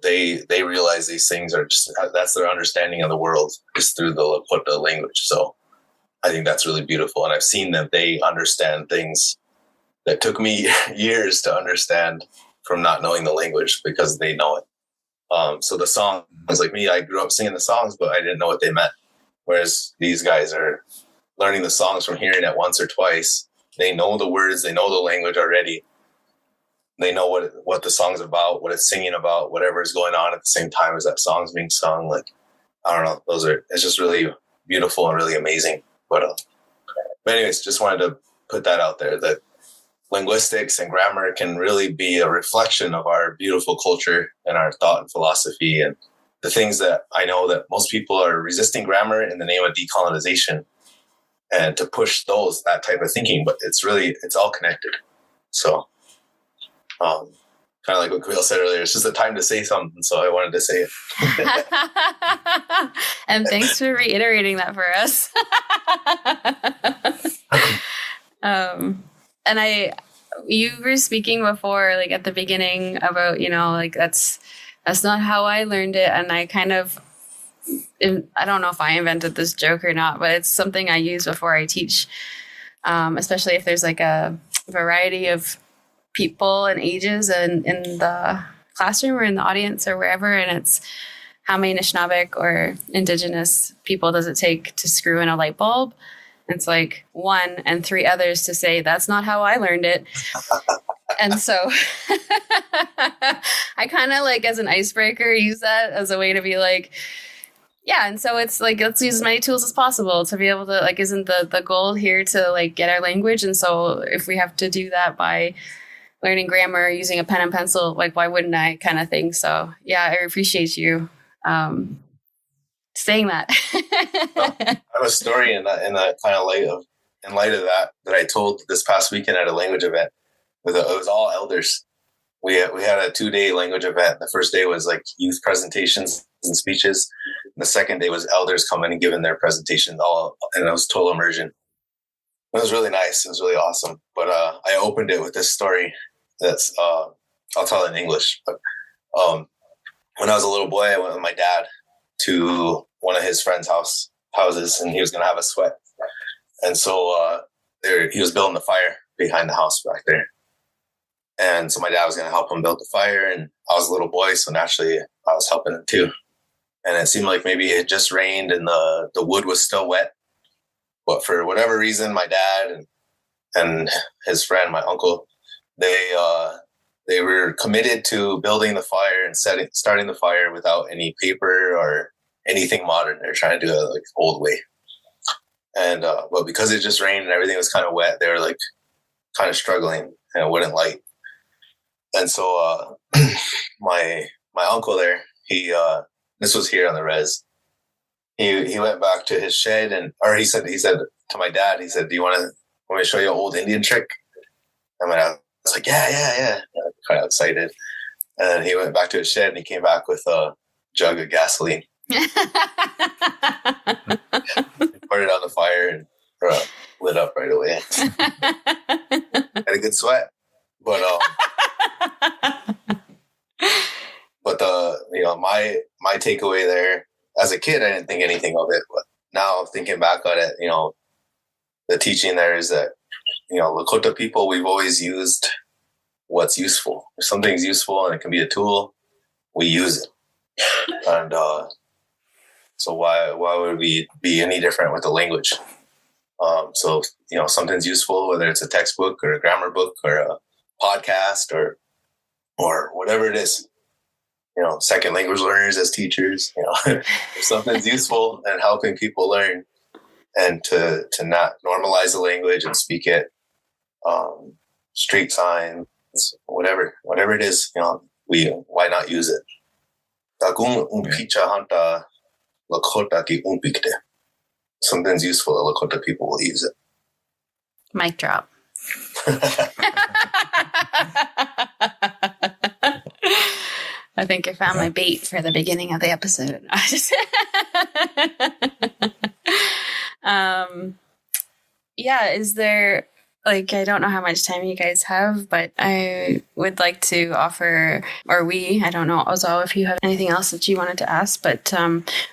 they realize these things are just, that's their understanding of the world is through the Lakota language. So I think that's really beautiful. And I've seen that they understand things that took me years to understand from not knowing the language because they know it. So the songs, like me, I grew up singing the songs, but I didn't know what they meant. Whereas these guys are learning the songs from hearing it once or twice. They know the words, they know the language already. They know what the song's about, what it's singing about, whatever is going on at the same time as that song's being sung. I don't know. It's just really beautiful and really amazing. But anyways, just wanted to put that out there that linguistics and grammar can really be a reflection of our beautiful culture and our thought and philosophy and the things that I know that most people are resisting grammar in the name of decolonization and to push that type of thinking, but it's all connected. So, kind of like what Camille said earlier, it's just a time to say something. So I wanted to say it. And thanks for reiterating that for us. And you were speaking before, like at the beginning about, like that's not how I learned it. And I don't know if I invented this joke or not, but it's something I use before I teach, especially if there's like a variety of people and ages and in the classroom or in the audience or wherever. And it's how many Anishinaabe or Indigenous people does it take to screw in a light bulb? It's like 1 and 3 others to say, that's not how I learned it. And so I kind of like as an icebreaker use that as a way to be like, yeah. And so it's like, let's use as many tools as possible to be able to like, isn't the goal here to like get our language? And so if we have to do that by learning grammar, using a pen and pencil, like why wouldn't I kind of thing. So yeah, I appreciate you saying that. I have a story in that kind of light of that I told this past weekend at a language event. It was all elders. We had a 2-day language event. The first day was like youth presentations and speeches. And the second day was elders coming and giving their presentations and it was total immersion. It was really nice. It was really awesome. But I opened it with this story that's I'll tell it in English. But when I was a little boy, I went with my dad to one of his friends' houses, and he was going to have a sweat. And so he was building the fire behind the house back there. And so my dad was going to help him build the fire, and I was a little boy, so naturally I was helping him too. And it seemed like maybe it had just rained and the wood was still wet. But for whatever reason, my dad and his friend, my uncle, they were committed to building the fire and starting the fire without any paper or anything modern. They're trying to do it like old way. And but because it just rained and everything was kind of wet, they were like kind of struggling and it wouldn't light. And so my uncle there, this was here on the res. He went back to his shed or he said to my dad, he said, "Do you want me to show you an old Indian trick?" And my dad was like, yeah. Kind of excited. And then he went back to his shed and he came back with a jug of gasoline. He poured it on the fire and lit up right away. Had a good sweat. But my takeaway there, as a kid, I didn't think anything of it. But now thinking back on it, the teaching there is that, Lakota people, we've always used what's useful. If something's useful and it can be a tool, we use it. And so why would we be any different with the language? So something's useful, whether it's a textbook or a grammar book or a podcast or whatever it is. Second language learners as teachers, if something's useful and helping people learn and to not normalize the language and speak it, street signs, whatever it is, why not use it? Something's useful, the Lakota people will use it. Mic drop. I think I found my bait for the beginning of the episode. Is there, I don't know how much time you guys have, but I would like to offer, I don't know, also if you have anything else that you wanted to ask, but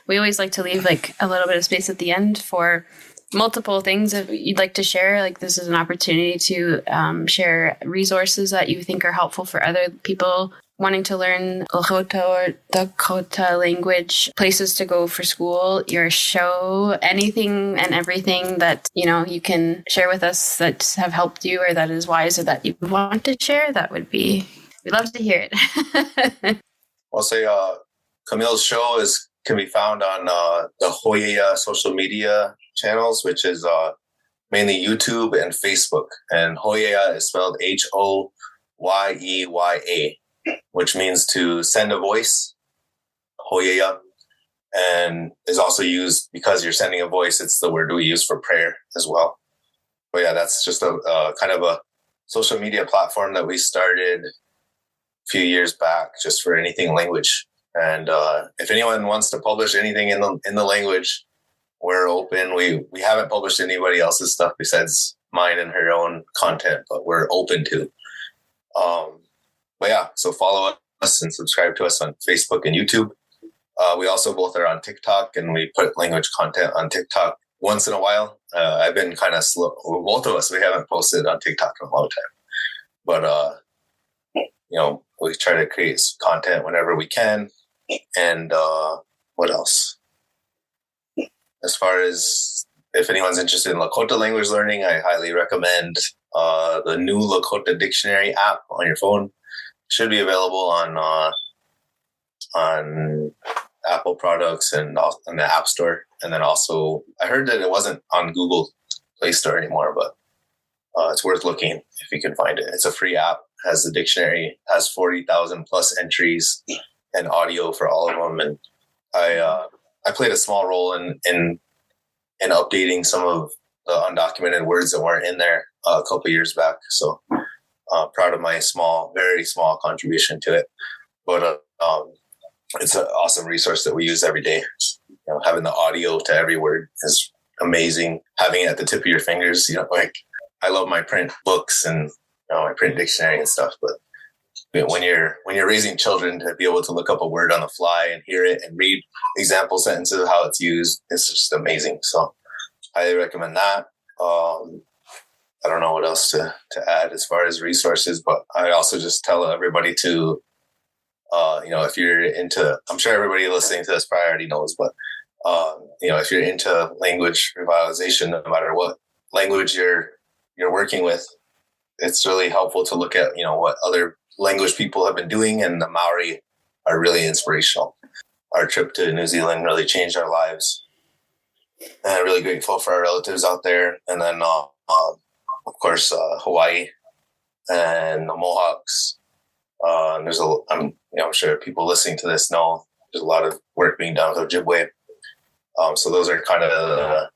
we always like to leave a little bit of space at the end for multiple things that you'd like to share. This is an opportunity to share resources that you think are helpful for other people wanting to learn Lakota or Dakota language, places to go for school, your show, anything and everything that, you can share with us that have helped you or that is wise or that you want to share. We'd love to hear it. I'll say Camille's show can be found on the Hóyeya social media channels, which is mainly YouTube and Facebook. And Hóyeya is spelled Hoyeya, which means to send a voice, Hóyeya, and is also used because you're sending a voice. It's the word we use for prayer as well. But yeah, that's just a kind of a social media platform that we started few years back just for anything language. And if anyone wants to publish anything in the language, we're open. We haven't published anybody else's stuff besides mine and her own content, but we're open to. But yeah, so follow us and subscribe to us on Facebook and YouTube. We also both are on TikTok, and we put language content on TikTok once in a while. I've been kind of slow. Well, both of us, we haven't posted on TikTok in a long time. But, we try to create content whenever we can. And what else? As far as if anyone's interested in Lakota language learning, I highly recommend the new Lakota dictionary app on your phone. Should be available on Apple products and in the App Store. And then also, I heard that it wasn't on Google Play Store anymore, but it's worth looking if you can find it. It's a free app, has the dictionary, has 40,000 plus entries and audio for all of them. And I played a small role in updating some of the undocumented words that weren't in there a couple years back. So proud of my very small contribution to it. But it's an awesome resource that we use every day. Having the audio to every word is amazing. Having it at the tip of your fingers, I love my print books and my print dictionary and stuff. But when you're raising children, to be able to look up a word on the fly and hear it and read example sentences of how it's used, it's just amazing. So I recommend that. I don't know what else to add as far as resources, but I also just tell everybody to, if you're into, I'm sure everybody listening to this probably already knows, but, if you're into language revitalization, no matter what language you're working with, it's really helpful to look at, what other language people have been doing, and the Maori are really inspirational. Our trip to New Zealand really changed our lives, and I'm really grateful for our relatives out there. And then, of course, Hawaii and the Mohawks. I'm sure people listening to this know there's a lot of work being done with Ojibwe. So those are kind of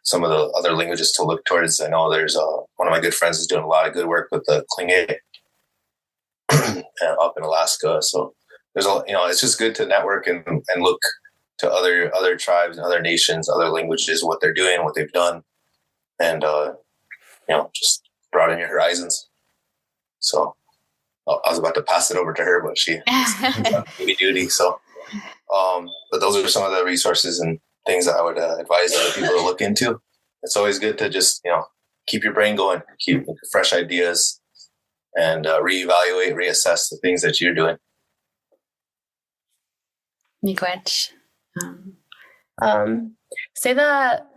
some of the other languages to look towards. I know there's one of my good friends is doing a lot of good work with the Klingit up in Alaska. So there's it's just good to network and look to other tribes and other nations, other languages, what they're doing, what they've done, and just broaden your horizons. So I was about to pass it over to her, but she duty. So, but those are some of the resources and things that I would advise other people to look into. It's always good to just, keep your brain going, keep fresh ideas, and reevaluate, reassess the things that you're doing. Miigwech. Say that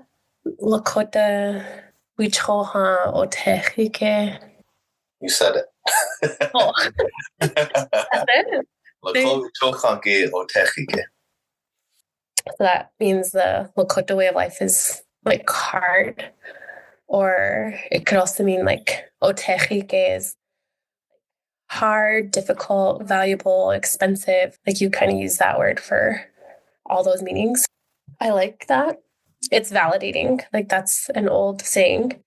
Lakota wichoha o tehike. You said it. Oh. That's it. Lakota o tehike. So that means the Lakota way of life is like hard, or it could also mean like otehike is hard, difficult, valuable, expensive. Like you kind of use that word for all those meanings. I like that. It's validating. Like that's an old saying,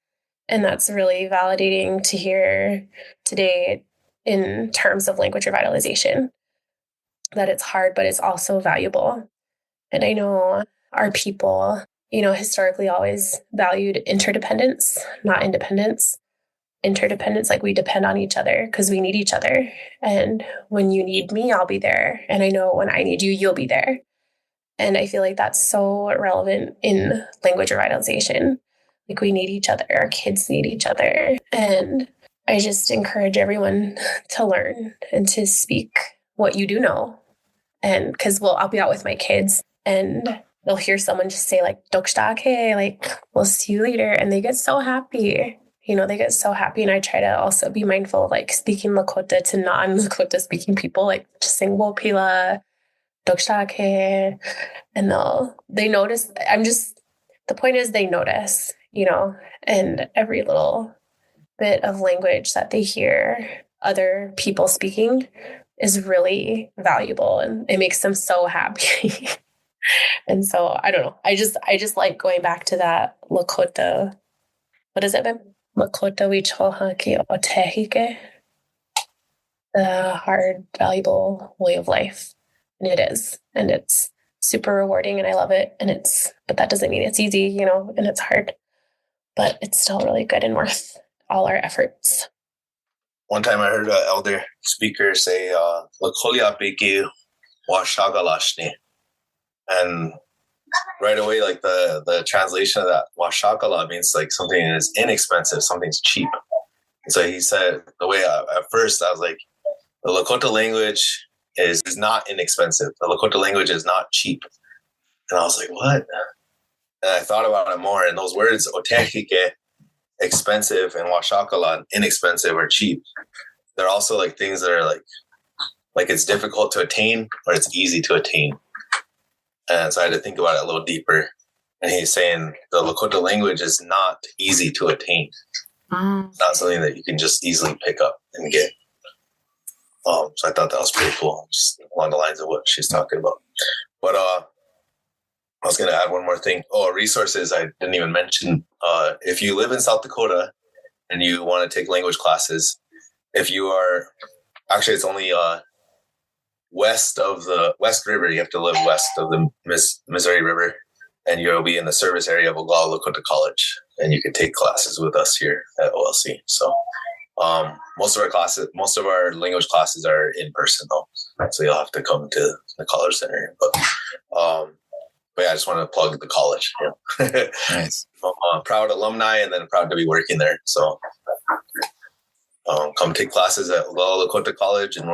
and that's really validating to hear today in terms of language revitalization, that it's hard, but it's also valuable. And I know our people, historically always valued interdependence, not independence. Interdependence, like we depend on each other because we need each other. And when you need me, I'll be there. And I know when I need you, you'll be there. And I feel like that's so relevant in language revitalization. Like we need each other. Our kids need each other. And I just encourage everyone to learn and to speak what you do know. And because I'll be out with my kids and they'll hear someone just say like, "Dokstake," like, "We'll see you later." And they get so happy. They get so happy. And I try to also be mindful of like speaking Lakota to non-Lakota speaking people, like just saying "Wopila," "Dokstake," and they notice. The point is they notice, and every little bit of language that they hear other people speaking is really valuable, and it makes them so happy. And so I don't know. I just like going back to that Lakota. What is it, babe? Lakota wichoha ki o tehike. a hard, valuable way of life. And it is. And it's super rewarding and I love it. But that doesn't mean it's easy, and it's hard. But it's still really good and worth all our efforts. One time I heard an elder speaker say, Lakota Beki Washagalashni. And right away, like the translation of that Washakala means like something is inexpensive, something's cheap. And so he said, the way at first I was like, the Lakota language is not inexpensive. The Lakota language is not cheap. And I was like, what? And I thought about it more. And those words, otehike, expensive, and washakala, inexpensive or cheap, they're also like things that are like it's difficult to attain or it's easy to attain. And so I had to think about it a little deeper. And he's saying the Lakota language is not easy to attain. It's not something that you can just easily pick up and get. So I thought that was pretty cool, just along the lines of what she's talking about. But I was going to add one more thing. Resources I didn't even mention. If you live in South Dakota and you want to take language classes, if you are, actually it's only west of the West River, you have to live west of the Missouri River, and you'll be in the service area of Oglala Lakota College, and you can take classes with us here at OLC. So most of our language classes are in person though, so you'll have to come to the college center. But yeah, I just want to plug the college. Yeah. Nice. I'm a proud alumni, and then proud to be working there. So come take classes at Oglala Lakota College, and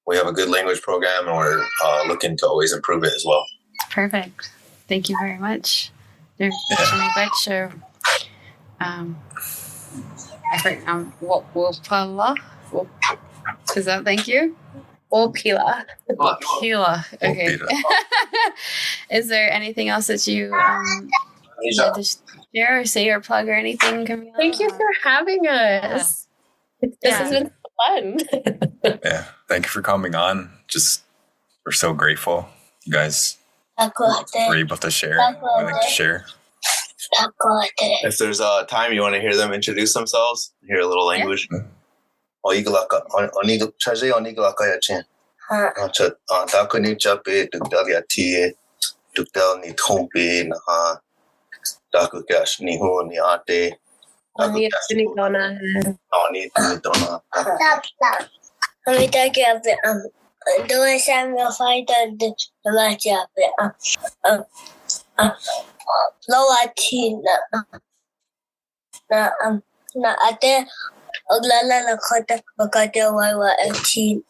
we have a good language program, and we're looking to always improve it as well. Perfect. Thank you very much. I forgot. Wopala. Is that thank you? Wopila. Wopila. Okay. Is there anything else that you like to share or say or plug or anything, Camille? Thank you for having us. Yeah. This has been fun. Yeah. Thank you for coming on. We're so grateful you guys were able to share, willing to share. If there's a time you want to hear them introduce themselves, hear a little language. Oglala Yache. Dakuni Chape, Dukdaliati, Dukdal ni Tompe, Naha, Dakukash Nihu Niate, Dona. Dona. I'm talking about doing Samuel fighter the matchup. Lower teen. Na ate Oglala Lakota Lakota Wawa 18.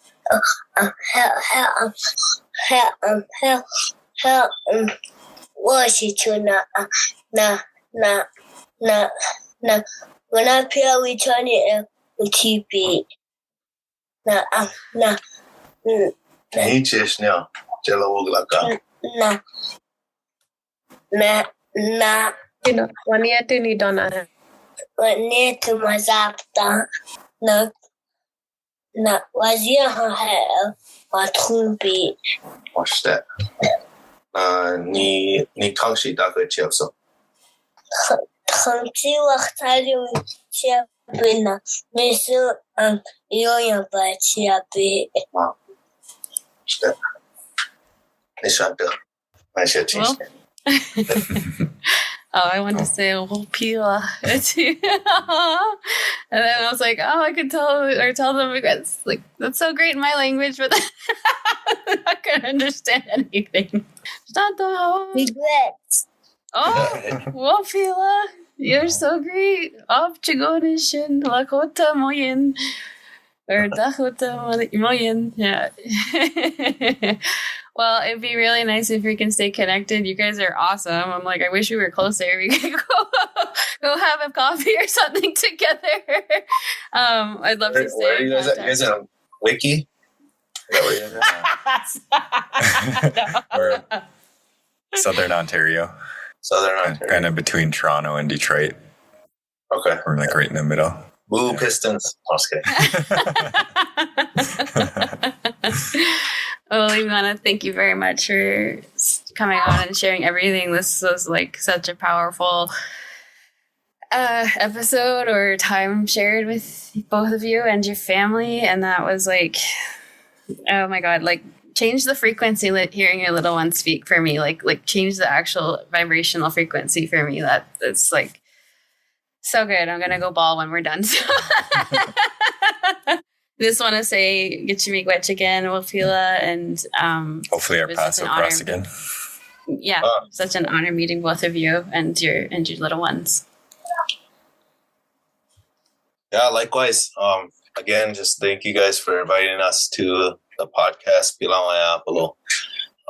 Washington na when I appear we turn it TV. Na Niches now. Jello Oglaka. Na Wania tu ni Dona. near to my zapta. Na wazia ha Watrumbi. Watch that. Ni Kangshi Daka Chepso. Kanchi waxtali Chiapina. Misu Yoya by Chiapi. Wow. Watch that. Nishanta. I should change that. I wanted to say Wopila. And then I was like, I could tell them because like that's so great in my language, but I'm not gonna understand anything. Regrets. Wopila. You're so great. Of Chigonishin, Lakota Moyen. Or Dakota Moyen. Yeah. Well, it'd be really nice if we can stay connected. You guys are awesome. I'm like, I wish we were closer. We could go have a coffee or something together. I'd love to stay. Where are you guys at? You guys on Wiki? We're Southern Ontario. Kind of between Toronto and Detroit. Okay. We're like right in the middle. Blue Pistons. I was kidding. Well, we want to thank you very much for coming on and sharing everything. This was like such a powerful episode or time shared with both of you and your family, and that was like, oh my god, like change the frequency hearing your little one speak for me, like change the actual vibrational frequency for me. That's like so good. I'm gonna go ball when we're done. Just want to say Gichimigwech again, Wapila, and hopefully our paths will cross again. Yeah, such an honor meeting both of you and your little ones. Yeah, likewise. Again, just thank you guys for inviting us to the podcast. Pilawaya Palo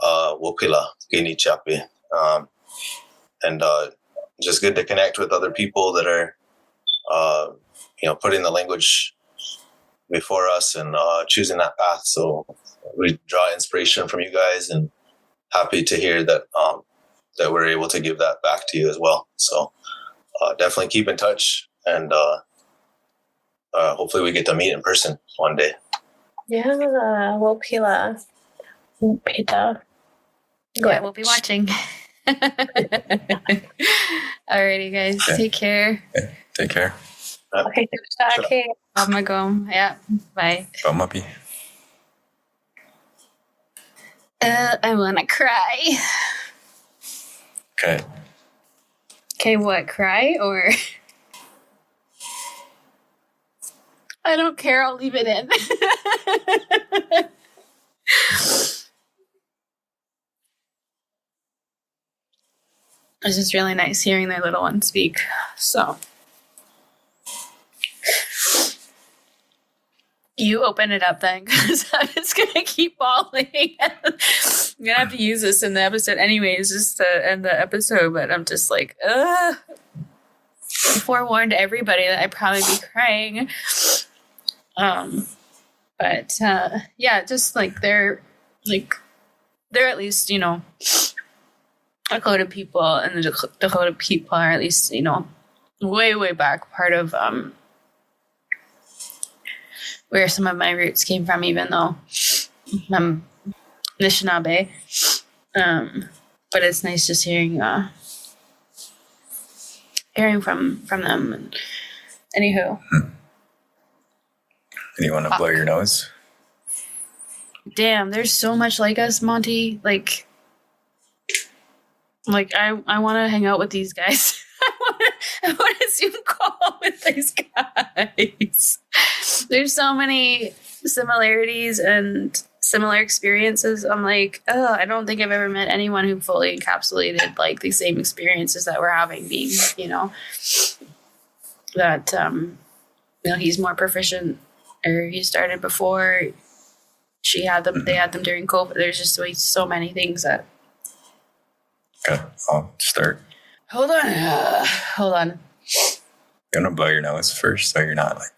Wopila Gini Chapi. And just good to connect with other people that are putting the language before us and choosing that path. So we draw inspiration from you guys, and happy to hear that that we're able to give that back to you as well. So definitely keep in touch, and hopefully we get to meet in person one day. Yeah, Wopila. Pita. Yeah, we'll be watching. Alrighty, guys. Okay. Take care. Okay. Take care. Okay, okay. Magom. Yeah. Bye. Bamapi. I wanna cry. Okay. Okay, what? Cry or? I don't care. I'll leave it in. It's just really nice hearing their little one speak. So you open it up then, because I'm just gonna keep bawling. I'm gonna have to use this in the episode anyways, just to end the episode. But I'm just like, I forewarned everybody that I'd probably be crying. But yeah, just like they're at least, Lakota people, and the Dakota people are at least, way back part of where some of my roots came from, even though I'm Anishinaabe. But it's nice just hearing from them. And anywho. And you want to blow your nose? Damn, there's so much like us, Monty. Like I want to hang out with these guys. I want to Zoom call with these guys. There's so many similarities and similar experiences. I'm like, I don't think I've ever met anyone who fully encapsulated like the same experiences that we're having. Being, that he's more proficient, or he started before. She had them. They had them during COVID. There's just so many things that. Okay, I'll start. Hold on. You want to blow your nose first, so you're not like.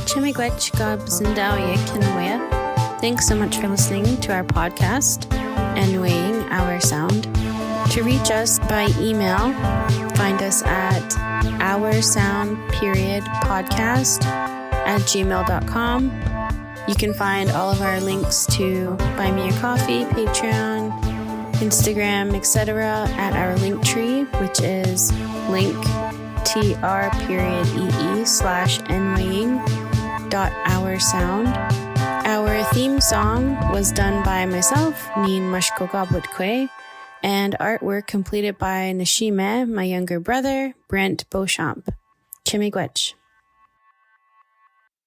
Chimigwech Gobsindauye Kinwea. Thanks so much for listening to our podcast and weighing our sound. To reach us by email, find us at oursound.podcast@gmail.com. You can find all of our links to Buy Me a Coffee, Patreon, Instagram, etc. at our link tree, which is linktr.ee/nwaying.oursound. Our theme song was done by myself, Nin Mashkogabutque, and artwork completed by Nashime, my younger brother, Brent Beauchamp. Chimigwech.